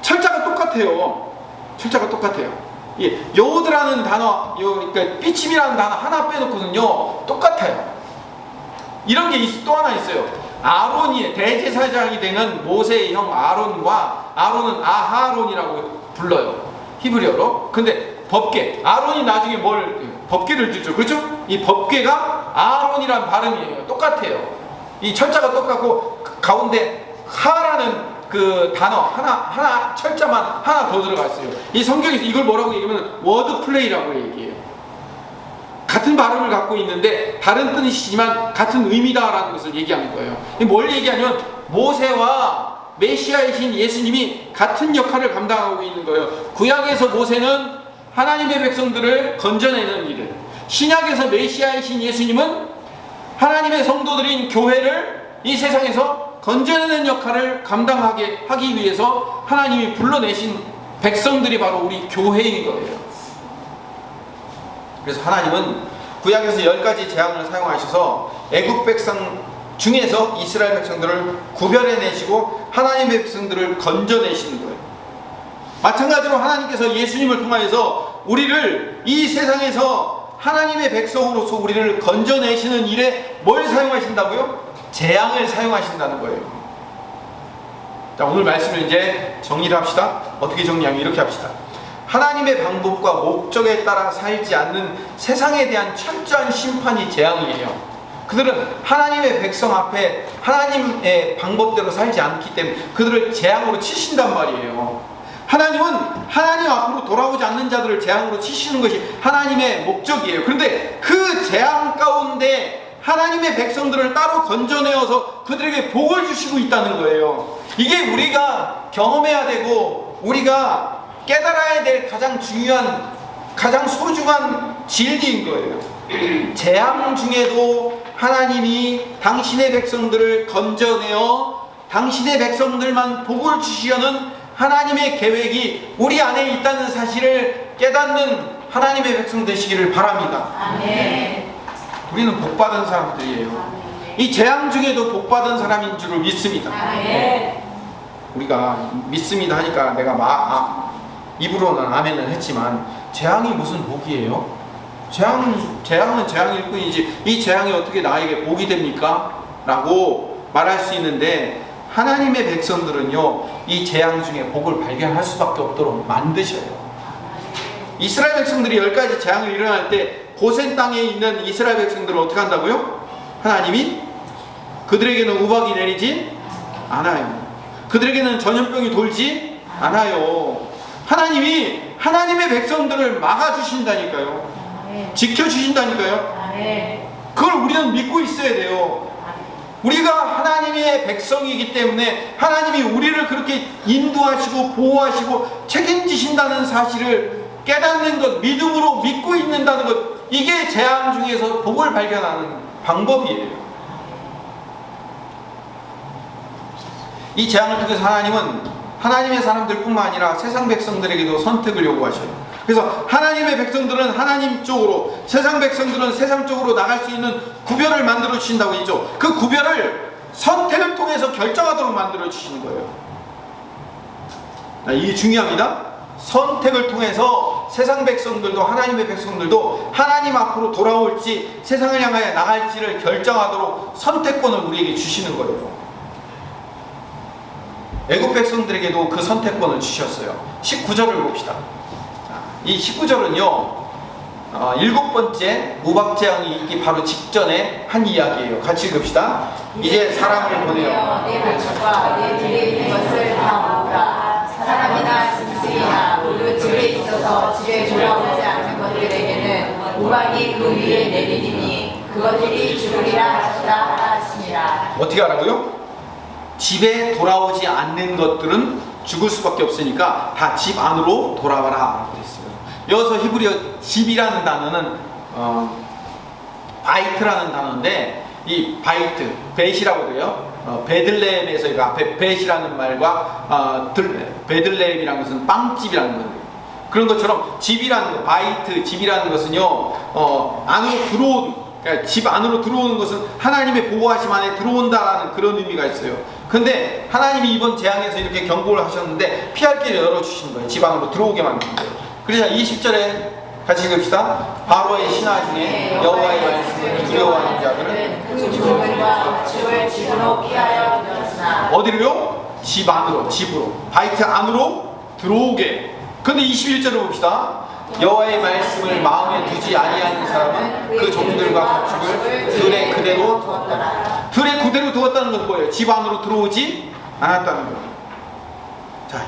철자가 똑같아요. 철자가 똑같아요. 예, 여호드라는 단어, 그러니까 삐침이라는 단어 하나 빼놓고는요 똑같아요. 이런 게 또 하나 있어요. 아론이 대제사장이 되는 모세의 형 아론과, 아론은 아하론이라고 불러요, 히브리어로. 근데 법궤, 아론이 나중에 법궤를 들죠, 그렇죠? 이 법궤가 아론이란 발음이에요. 똑같아요. 이 철자가 똑같고 가운데 하라는 그 단어 하나 철자만 하나 더 들어가 있어요. 이 성경에서 이걸 뭐라고 얘기하면 워드 플레이라고 얘기해요. 같은 발음을 갖고 있는데 다른 뜻이지만 같은 의미다라는 것을 얘기하는 거예요. 뭘 얘기하냐면 모세와 메시아이신 예수님이 같은 역할을 감당하고 있는 거예요. 구약에서 모세는 하나님의 백성들을 건져내는 일을, 신약에서 메시아이신 예수님은 하나님의 성도들인 교회를 이 세상에서 건져내는 역할을 감당하게 하기 위해서 하나님이 불러내신 백성들이 바로 우리 교회인 거예요. 그래서 하나님은 구약에서 10가지 재앙을 사용하셔서 애국 백성 중에서 이스라엘 백성들을 구별해내시고 하나님의 백성들을 건져내시는 거예요. 마찬가지로 하나님께서 예수님을 통하여서 우리를 이 세상에서 하나님의 백성으로서 우리를 건져내시는 일에 뭘 사용하신다고요? 재앙을 사용하신다는 거예요. 자, 오늘 말씀을 이제 정리를 합시다. 어떻게 정리하면 이렇게 합시다. 하나님의 방법과 목적에 따라 살지 않는 세상에 대한 철저한 심판이 재앙이에요. 그들은 하나님의 백성 앞에 하나님의 방법대로 살지 않기 때문에 그들을 재앙으로 치신단 말이에요. 하나님은 하나님 앞으로 돌아오지 않는 자들을 재앙으로 치시는 것이 하나님의 목적이에요. 그런데 그 재앙 가운데 하나님의 백성들을 따로 건져내어서 그들에게 복을 주시고 있다는 거예요. 이게 우리가 경험해야 되고 우리가 깨달아야 될 가장 중요한, 가장 소중한 진리인 거예요. 재앙 중에도 하나님이 당신의 백성들을 건져내어 당신의 백성들만 복을 주시려는 하나님의 계획이 우리 안에 있다는 사실을 깨닫는 하나님의 백성 되시기를 바랍니다. 아멘. 우리는 복받은 사람들이에요. 이 재앙 중에도 복받은 사람인 줄을 믿습니다. 아멘. 우리가 믿습니다 하니까 내가 입으로는 아멘을 했지만 재앙이 무슨 복이에요? 재앙은 재앙일 뿐이지 이 재앙이 어떻게 나에게 복이 됩니까? 라고 말할 수 있는데, 하나님의 백성들은요 이 재앙 중에 복을 발견할 수밖에 없도록 만드셔요. 이스라엘 백성들이 10가지 재앙을 일어날 때 고센 땅에 있는 이스라엘 백성들을 어떻게 한다고요? 하나님이 그들에게는 우박이 내리지 않아요. 그들에게는 전염병이 돌지 않아요. 하나님이 하나님의 백성들을 막아주신다니까요. 지켜주신다니까요. 그걸 우리는 믿고 있어야 돼요. 우리가 하나님의 백성이기 때문에 하나님이 우리를 그렇게 인도하시고 보호하시고 책임지신다는 사실을 깨닫는 것, 믿음으로 믿고 있는다는 것, 이게 재앙 중에서 복을 발견하는 방법이에요. 이 재앙을 통해서 하나님은 하나님의 사람들뿐만 아니라 세상 백성들에게도 선택을 요구하셔요. 그래서 하나님의 백성들은 하나님 쪽으로, 세상 백성들은 세상 쪽으로 나갈 수 있는 구별을 만들어 주신다고 했죠. 그 구별을 선택을 통해서 결정하도록 만들어 주시는 거예요. 이게 중요합니다. 선택을 통해서 세상 백성들도 하나님의 백성들도 하나님 앞으로 돌아올지 세상을 향하여 나갈지를 결정하도록 선택권을 우리에게 주시는 거예요. 애국 백성들에게도 그 선택권을 주셨어요. 19절을 봅시다. 이 19절은요 7번째 우박재앙이 있기 바로 직전에 한 이야기예요. 같이 읽읍시다. 이제 사람을 보내어 내 발축과 내 뒤에 있는 것을 다 모으라. 사람이나 짐승이나 모두 집에 있어서 집에 돌아오지 않는 것들에게는 우박이 그 위에 내리리니 그것들이 죽으리라 하시니라. 어떻게 하라고요? 집에 돌아오지 않는 것들은 죽을 수밖에 없으니까 다 집 안으로 돌아와라 그랬어요. 여기서 히브리어 집이라는 단어는 바이트라는 단어인데, 이 바이트, 벳이라고 그래요. 베들레헴에서 이거 앞에 벳이라는 말과 베들레헴이라는 것은 빵집이라는 거예요. 그런 것처럼 집이라는 거, 바이트, 집이라는 것은요, 안으로 들어온, 그러니까 집 안으로 들어오는 것은 하나님의 보호하심 안에 들어온다라는 그런 의미가 있어요. 근데 하나님이 이번 재앙에서 이렇게 경고를 하셨는데 피할 길을 열어주신 거예요. 집 안으로 들어오게 만든 거예요. 그래서 20절에 같이 읽읍시다. 바로의 신하 중에 여호와의 말씀을 두려워하는 자들은 그 죽음과 가축을 집으로 피하여 들었으나 어디로요? 집 안으로, 집으로, 바이트 안으로 들어오게. 근데 21절을 봅시다. 여호와의 말씀을 마음에 두지 아니하는 사람은 그 종들과 가축을 들에 그대로 두었더라. 들에 그대로 두었다는 건 뭐예요? 집 안으로 들어오지 않았다는 거예요. 자,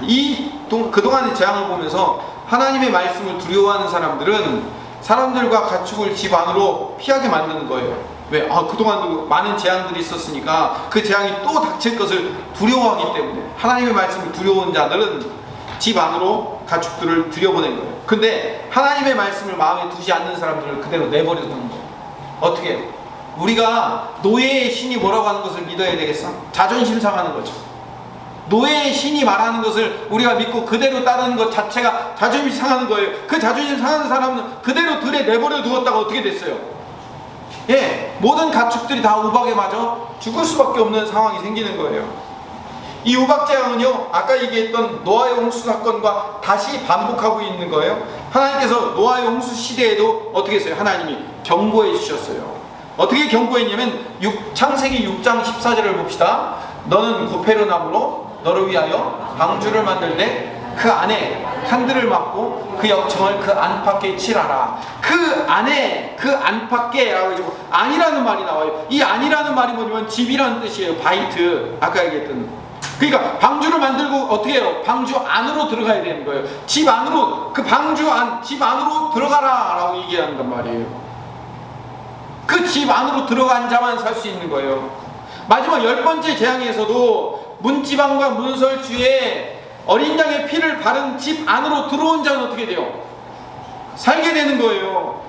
그동안의 재앙을 보면서 하나님의 말씀을 두려워하는 사람들은 사람들과 가축을 집 안으로 피하게 만드는 거예요. 왜? 그동안도 많은 재앙들이 있었으니까 그 재앙이 또 닥칠 것을 두려워하기 때문에 하나님의 말씀을 두려워하는 자들은 집 안으로 가축들을 들여보낸 거예요. 근데 하나님의 말씀을 마음에 두지 않는 사람들을 그대로 내버려 두는 거예요. 어떻게 해요? 우리가 노예의 신이 뭐라고 하는 것을 믿어야 되겠어? 자존심 상하는 거죠. 노예의 신이 말하는 것을 우리가 믿고 그대로 따르는 것 자체가 자존심 상하는 거예요. 그 자존심 상하는 사람은 그대로 들에 내버려 두었다가 어떻게 됐어요? 예, 모든 가축들이 다 우박에 맞아 죽을 수밖에 없는 상황이 생기는 거예요. 이 우박 재앙은요, 아까 얘기했던 노아의 홍수 사건과 다시 반복하고 있는 거예요. 하나님께서 노아의 홍수 시대에도 어떻게 했어요? 하나님이 경고해 주셨어요. 어떻게 경고했냐면 창세기 6장 14절을 봅시다. 너는 고페르나무로 너를 위하여 방주를 만들되 그 안에 칸들을 막고 그 역청을 그 안팎에 칠하라. 그 안에, 그 안팎에 라고 해가지고 안이라는 말이 나와요. 이 안이라는 말이 뭐냐면 집이라는 뜻이에요. 바이트, 아까 얘기했던. 그러니까 방주를 만들고 어떻게 해요? 방주 안으로 들어가야 되는 거예요. 집 안으로, 그 방주 안, 집 안으로 들어가라 라고 얘기한단 말이에요. 그 집 안으로 들어간 자만 살 수 있는 거예요. 마지막 10번째 재앙에서도 문지방과 문설주에 어린 양의 피를 바른 집 안으로 들어온 자는 어떻게 돼요? 살게 되는 거예요.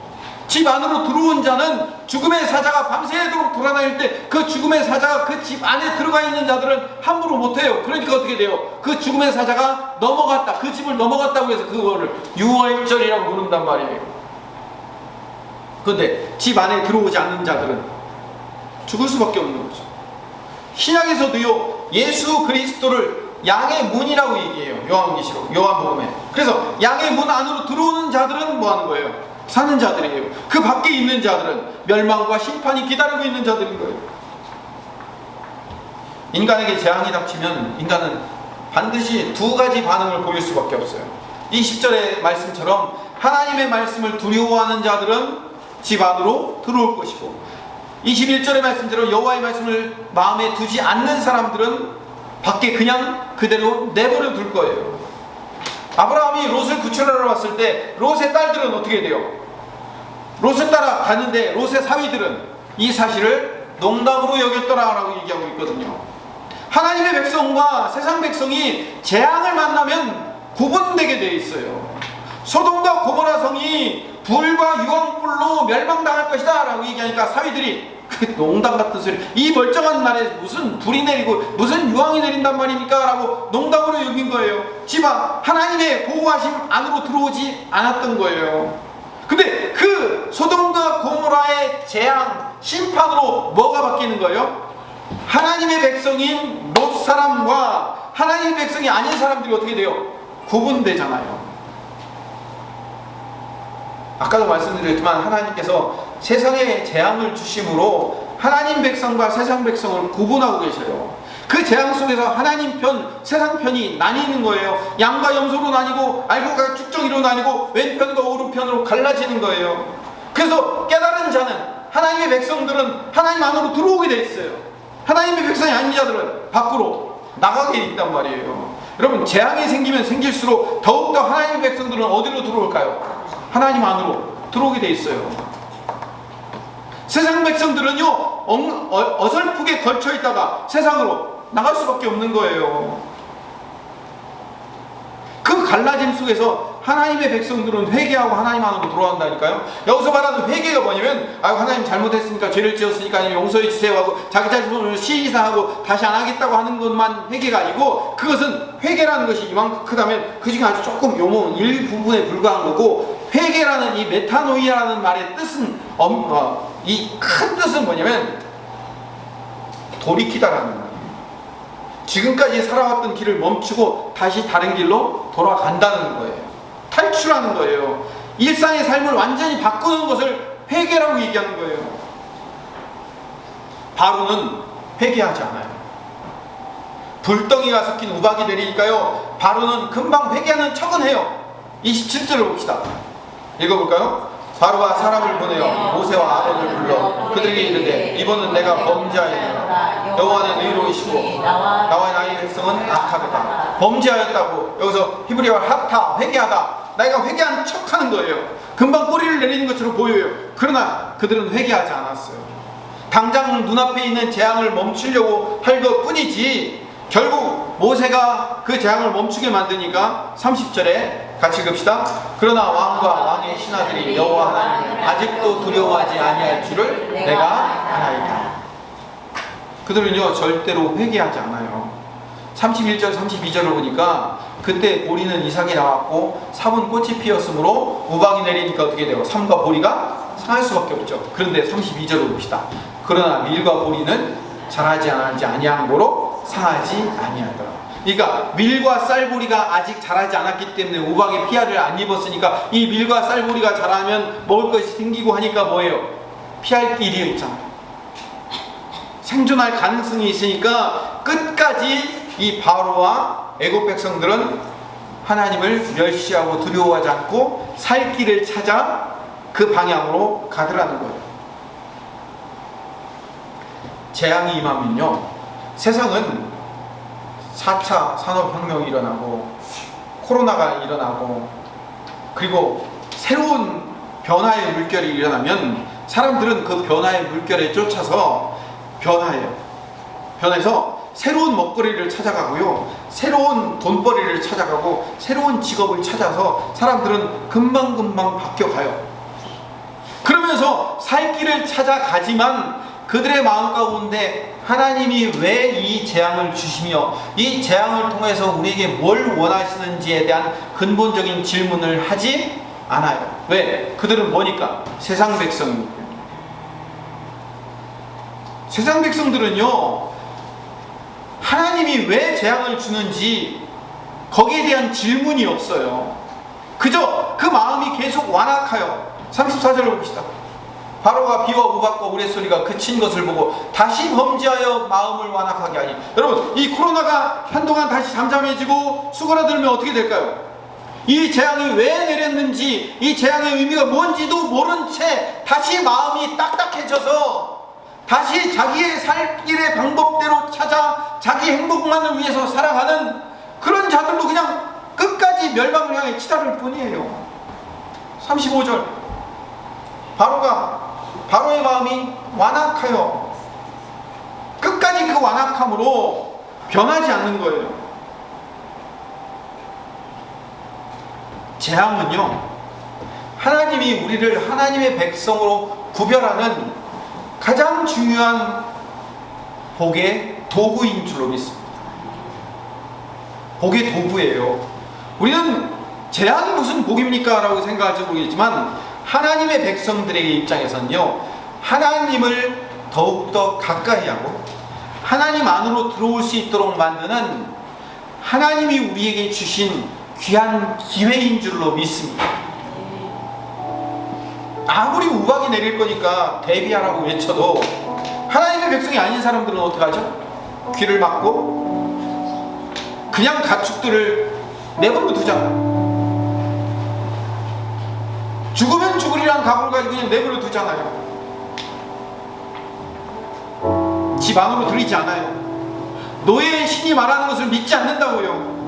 집 안으로 들어온 자는 죽음의 사자가 밤새도록 돌아다닐 때 그 죽음의 사자가 그 집 안에 들어가 있는 자들은 함부로 못해요. 그러니까 어떻게 돼요? 그 죽음의 사자가 넘어갔다, 그 집을 넘어갔다고 해서 그거를 유월절이라고 부른단 말이에요. 그런데 집 안에 들어오지 않는 자들은 죽을 수밖에 없는 거죠. 신약에서도요, 예수 그리스도를 양의 문이라고 얘기해요. 요한계시록, 요한복음에. 그래서 양의 문 안으로 들어오는 자들은 뭐 하는 거예요? 사는 자들이에요. 그 밖에 있는 자들은 멸망과 심판이 기다리고 있는 자들인 거예요. 인간에게 재앙이 닥치면 인간은 반드시 두 가지 반응을 보일 수밖에 없어요. 이 10절의 말씀처럼 하나님의 말씀을 두려워하는 자들은 집 안으로 들어올 것이고, 21절의 말씀대로 여호와의 말씀을 마음에 두지 않는 사람들은 밖에 그냥 그대로 내버려 둘 거예요. 아브라함이 롯을 구출하러 왔을 때 롯의 딸들은 어떻게 돼요? 롯을 따라 가는데 롯의 사위들은 이 사실을 농담으로 여겼더라 라고 얘기하고 있거든요. 하나님의 백성과 세상 백성이 재앙을 만나면 구분되게 되어 있어요. 소돔과 고모라 성이 불과 유황불로 멸망당할 것이다 라고 얘기하니까 사위들이 농담 같은 소리, 이 멀쩡한 날에 무슨 불이 내리고 무슨 유황이 내린단 말입니까? 라고 농담으로 여긴 거예요. 집안 하나님의 보호하심 안으로 들어오지 않았던 거예요. 근데 그 소돔과 고모라의 재앙, 심판으로 뭐가 바뀌는 거예요? 하나님의 백성인 롯 사람과 하나님의 백성이 아닌 사람들이 어떻게 돼요? 구분되잖아요. 아까도 말씀드렸지만 하나님께서 세상에 재앙을 주심으로 하나님 백성과 세상 백성을 구분하고 계셔요. 그 재앙 속에서 하나님 편, 세상 편이 나뉘는 거예요. 양과 염소로 나뉘고 알곡과 쭉정이로 나뉘고 왼편과 오른편으로 갈라지는 거예요. 그래서 깨달은 자는, 하나님의 백성들은 하나님 안으로 들어오게 돼 있어요. 하나님의 백성이 아닌 자들은 밖으로 나가게 있단 말이에요. 여러분, 재앙이 생기면 생길수록 더욱더 하나님의 백성들은 어디로 들어올까요? 하나님 안으로 들어오게 돼 있어요. 세상 백성들은요, 어설프게 걸쳐 있다가 세상으로 나갈 수밖에 없는 거예요. 그 갈라짐 속에서 하나님의 백성들은 회개하고 하나님 안으로 돌아간다니까요. 여기서 말하는 회개가 뭐냐면 하나님 잘못했으니까 죄를 지었으니까 용서해 주세요 하고 자기 자신을 시인하고 다시 안 하겠다고 하는 것만 회개가 아니고, 그것은 회개라는 것이 이만큼 크다면 그 중에 아주 조금 요모 일부분에 불과한 거고, 회개라는 이 메타노이아라는 말의 뜻은 이 큰 뜻은 뭐냐면 돌이키다라는 거예요. 지금까지 살아왔던 길을 멈추고 다시 다른 길로 돌아간다는 거예요. 탈출하는 거예요. 일상의 삶을 완전히 바꾸는 것을 회개라고 얘기하는 거예요. 바로는 회개하지 않아요. 불덩이가 섞인 우박이 내리니까요, 바로는 금방 회개하는 척은 해요. 27절을 봅시다. 읽어볼까요? 바로가 사람을 보내어 모세와 아론을 불러 그들에게 이르되 이번은 내가 범죄하였노라. 여호와는 의로우시고 나와 나의 백성은 악하도다. 범죄하였다고 여기서 히브리어 하타, 회개하다, 내가 회개한 척하는 거예요. 금방 꼬리를 내리는 것처럼 보여요. 그러나 그들은 회개하지 않았어요. 당장 눈앞에 있는 재앙을 멈추려고 할 것뿐이지, 결국 모세가 그 재앙을 멈추게 만드니까 30절에 같이 읽읍시다. 그러나 왕과 왕의 신하들이 여호와 하나님을 아직도 두려워하지 아니할 줄을 내가 아나이다. 그들은요 절대로 회개하지 않아요. 31절 32절을 보니까 그때 보리는 이삭이 나왔고 삽은 꽃이 피었으므로 우박이 내리니까 어떻게 돼요? 삼과 보리가 상할 수밖에 없죠. 그런데 32절을 봅시다. 그러나 밀과 보리는 자라지 아니한 고로 상하지 아니하더라. 그러니까 밀과 쌀보리가 아직 자라지 않았기 때문에 우박의 피해를 안 입었으니까, 이 밀과 쌀보리가 자라면 먹을 것이 생기고 하니까 뭐예요? 피할 길이 있잖아요. 생존할 가능성이 있으니까 끝까지 이 바로와 애굽 백성들은 하나님을 멸시하고 두려워하지 않고 살 길을 찾아 그 방향으로 가더라는 거예요. 재앙이 임하면요, 세상은 4차 산업혁명이 일어나고 코로나가 일어나고 그리고 새로운 변화의 물결이 일어나면 사람들은 그 변화의 물결에 쫓아서 변해서 새로운 먹거리를 찾아가고요, 새로운 돈벌이를 찾아가고 새로운 직업을 찾아서 사람들은 금방금방 바뀌어가요. 그러면서 살 길을 찾아가지만 그들의 마음 가운데 하나님이 왜 이 재앙을 주시며 이 재앙을 통해서 우리에게 뭘 원하시는지에 대한 근본적인 질문을 하지 않아요. 왜? 그들은 뭐니까? 세상 백성이기 때문에. 세상 백성들은요, 하나님이 왜 재앙을 주는지 거기에 대한 질문이 없어요. 그저 그 마음이 계속 완악하여. 34절을 봅시다. 바로가 비와 우박과 우레소리가 그친 것을 보고 다시 범죄하여 마음을 완악하게 하니. 여러분, 이 코로나가 한동안 다시 잠잠해지고 수그러들면 어떻게 될까요? 이 재앙이 왜 내렸는지, 이 재앙의 의미가 뭔지도 모른 채 다시 마음이 딱딱해져서 다시 자기의 살 길의 방법대로 찾아 자기 행복만을 위해서 살아가는 그런 자들로 그냥 끝까지 멸망을 향해 치달을 뿐이에요. 35절, 바로의 마음이 완악하여 끝까지 그 완악함으로 변하지 않는 거예요. 재앙은요, 하나님이 우리를 하나님의 백성으로 구별하는 가장 중요한 복의 도구인 줄로 믿습니다. 복의 도구예요. 우리는 재앙이 무슨 복입니까? 라고 생각할지 모르겠지만 하나님의 백성들의 입장에서는요, 하나님을 더욱더 가까이 하고 하나님 안으로 들어올 수 있도록 만드는 하나님이 우리에게 주신 귀한 기회인 줄로 믿습니다. 아무리 우박이 내릴 거니까 대비하라고 외쳐도 하나님의 백성이 아닌 사람들은 어떡하죠? 귀를 막고 그냥 가축들을 내버려 두잖아요. 죽으면 죽으리라는 각오를 가지고 그냥 내버려 두잖아요. 집 안으로 들이지 않아요. 노예의 신이 말하는 것을 믿지 않는다고요.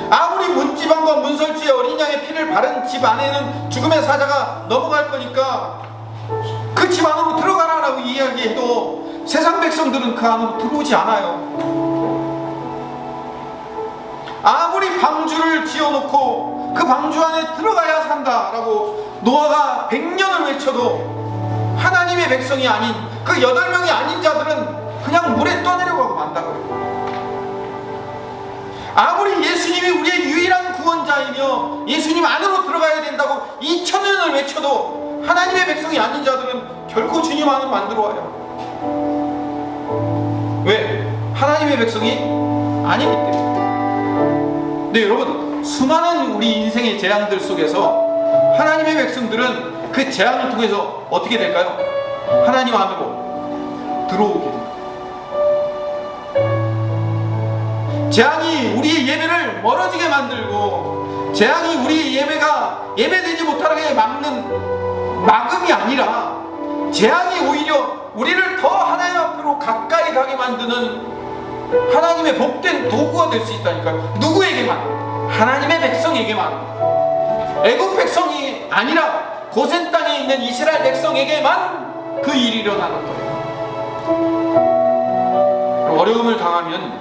아무리 문지방과 문설주의 어린 양의 피를 바른 집 안에는 죽음의 사자가 넘어갈 거니까 그 집 안으로 들어가라라고 이야기해도 세상 백성들은 그 안으로 들어오지 않아요. 아무리 방주를 지어놓고 그 방주 안에 들어가야 산다라고 노아가 100년을 외쳐도 하나님의 백성이 아닌 그 8명이 아닌 자들은 그냥 물에 떠내려가고 만다고요. 아무리 예수님이 우리의 유일한 구원자이며 예수님 안으로 들어가야 된다고 2000년을 외쳐도 하나님의 백성이 아닌 자들은 결코 주님 안을 만들어 와요. 왜? 하나님의 백성이 아니기 때문에. 근데 여러분, 수많은 우리 인생의 재앙들 속에서 하나님의 백성들은 그 재앙을 통해서 어떻게 될까요? 하나님 안으로 들어오게 됩니다. 재앙이 우리의 예배를 멀어지게 만들고, 재앙이 우리의 예배가 예배되지 못하게 막는 막음이 아니라, 재앙이 오히려 우리를 더 하나님 앞으로 가까이 가게 만드는 하나님의 복된 도구가 될 수 있다니까요. 누구에게만? 하나님의 백성에게만. 애국 백성이 아니라 고센 땅에 있는 이스라엘 백성에게만 그 일이 일어나는 거예요. 어려움을 당하면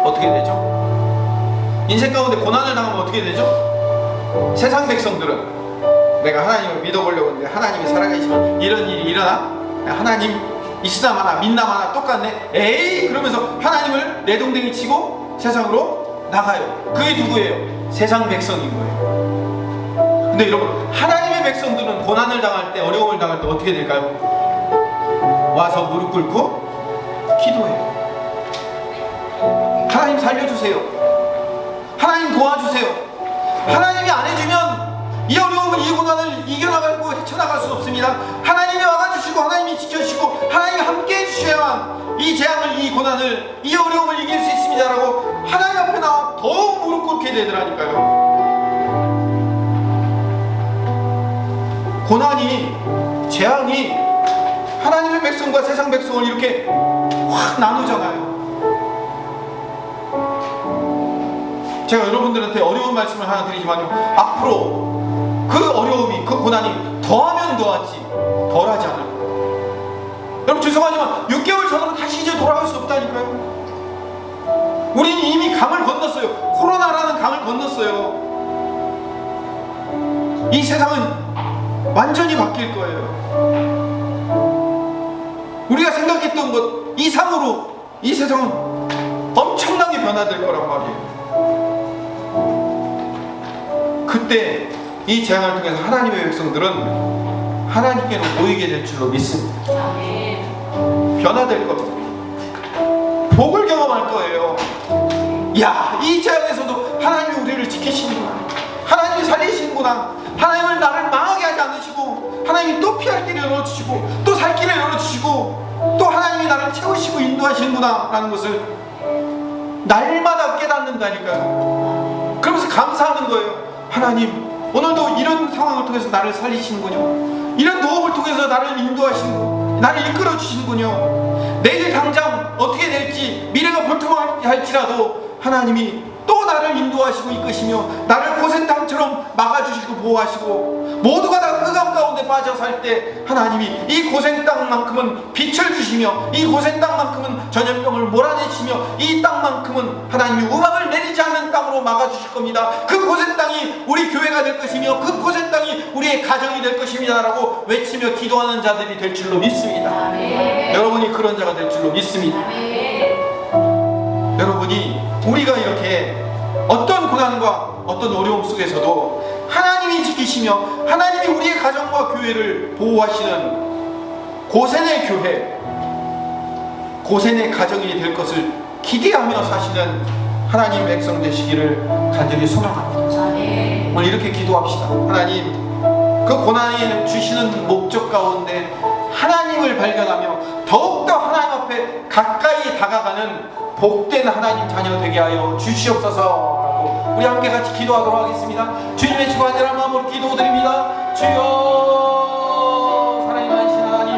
어떻게 되죠? 인생 가운데 고난을 당하면 어떻게 되죠? 세상 백성들은 내가 하나님을 믿어보려고 하는데 하나님이 살아계시면 이런 일이 일어나? 하나님 있으나마나 믿나마나 똑같네? 에이! 그러면서 하나님을 내동댕이 치고 세상으로 나가요. 그게 누구예요? 세상 백성인 거예요. 근데 여러분, 하나님의 백성들은 고난을 당할 때, 어려움을 당할 때 어떻게 될까요? 와서 무릎 꿇고 기도해요. 하나님 살려주세요. 하나님 도와주세요. 하나님이 안 해주면 이 어려움은, 이 고난을 이겨나가고 헤쳐나갈 수 없습니다. 하나님이 와가주시고 하나님이 지켜주시고 하나님이 함께 해주셔야만 이 재앙을, 이 고난을, 이 어려움을 이길 수 있습니다 라고 하나님 앞에 나와 더욱 무릎 꿇게 되더라니까요. 고난이, 재앙이 하나님의 백성과 세상 백성을 이렇게 확 나누잖아요. 제가 여러분들한테 어려운 말씀을 하나 드리지만요, 앞으로 그 어려움이, 그 고난이 더하면 더하지 덜하지 않아요. 여러분, 죄송하지만 6개월 전으로 다시 이제 돌아갈 수 없다니까요. 우리는 이미 강을 건넜어요. 코로나라는 강을 건넜어요. 이 세상은 완전히 바뀔 거예요. 우리가 생각했던 것 이상으로 이 세상은 엄청나게 변화될 거란 말이에요. 그때 이 재앙을 통해서 하나님의 백성들은 하나님께로 모이게 될 줄로 믿습니다. 변화될 겁니다. 복을 경험할 거예요. 야, 이 재앙에서도 하나님이 우리를 지키시는구나, 하나님이 살리시는구나, 하나님은 나를 망하게 하지 않으시고 하나님이 또 피할 길을 열어주시고 또 살 길을 열어주시고 또 하나님이 나를 채우시고 인도하시는구나 라는 것을 날마다 깨닫는다니까요. 그러면서 감사하는 거예요. 하나님, 오늘도 이런 상황을 통해서 나를 살리시는군요. 이런 도움을 통해서 나를 인도하시는군요. 나를 이끌어 주시는군요. 내일 당장 어떻게 될지, 미래가 불투명할지라도 하나님이 또 나를 인도하시고 이끄시며 나를 고센 땅처럼 막아주시고 보호하시고, 모두가 다 흑암 가운데 빠져 살 때 하나님이 이 고센 땅만큼은 빛을 주시며 이 고센 땅만큼은 전염병을 몰아내시며 이 땅만큼은 하나님이 음악을 내리지 않는 땅으로 막아주실 겁니다. 그 고센 땅이 우리 교회가 될 것이며 그 고센 땅이 우리의 가정이 될 것입니다 라고 외치며 기도하는 자들이 될 줄로 믿습니다. 아멘. 여러분이 그런 자가 될 줄로 믿습니다. 아멘. 여러분이, 우리가 이렇게 어떤 고난과 어떤 어려움 속에서도 하나님이 지키시며 하나님이 우리의 가정과 교회를 보호하시는 고센의 교회, 고센의 가정이 될 것을 기대하며 사시는 하나님 백성 되시기를 간절히 소망합니다. 오늘 이렇게 기도합시다. 하나님, 그 고난을 주시는 목적 가운데 하나님을 발견하며 더욱더 하나님 앞에 가까이 다가가는 복된 하나님 자녀 되게 하여 주시옵소서. 우리 함께 같이 기도하도록 하겠습니다. 주님의 주관이란 마음으로 기도드립니다. 주여, 사랑이 많으신 하나님,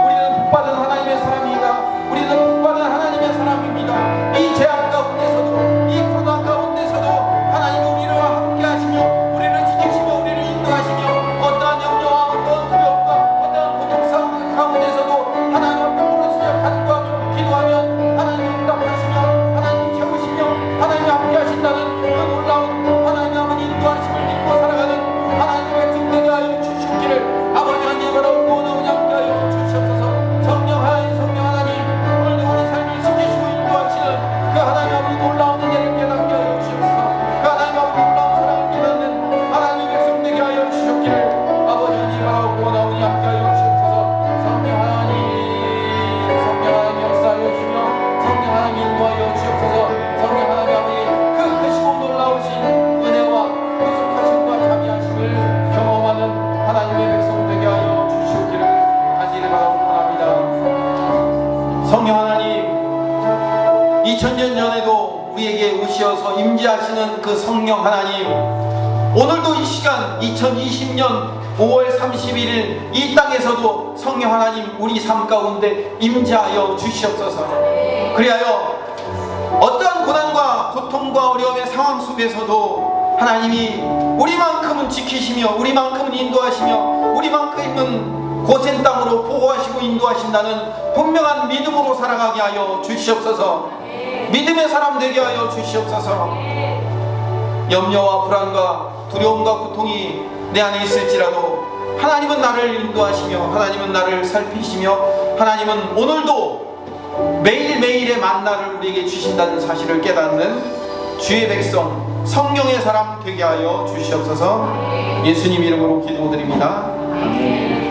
우리는 복받은 하나님의 사람입니다. 우리는 복받은 하나님의 사람입니다. 이 재앙 가운데서도, 이 고난 가운데서도 하나님이 우리와 함께 하시며 우리를 지키시며 우리를 인도하시며 어떠한 염려와 어떠한 두려움과 어떠한 고통 상황 가운데서도 하나님 앞에 부르짖어 간구하며 기도하면 하나님이 응답하시며 하나님이 채우시며 하나님이 함께 하신다는 그 놀라운 하나님의 아버지 성령 하나님, 2000년 전에도 우리에게 오시어서 임재하시는 그 성령 하나님, 오늘도 이 시간 2020년 5월 31일 이 땅에서도 성령 하나님 우리 삶 가운데 임재하여 주시옵소서. 그리하여 어떠한 고난과 고통과 어려움의 상황 속에서도 하나님이 우리만큼은 지키시며 우리만큼은 인도하시며 우리만큼은 고센 땅으로 보호하시고 인도하신다는 분명한 믿음으로 살아가게 하여 주시옵소서. 믿음의 사람 되게 하여 주시옵소서. 염려와 불안과 두려움과 고통이 내 안에 있을지라도 하나님은 나를 인도하시며 하나님은 나를 살피시며 하나님은 오늘도 매일매일의 만나를 우리에게 주신다는 사실을 깨닫는 주의 백성 성령의 사람 되게 하여 주시옵소서. 예수님 이름으로 기도드립니다. 아멘.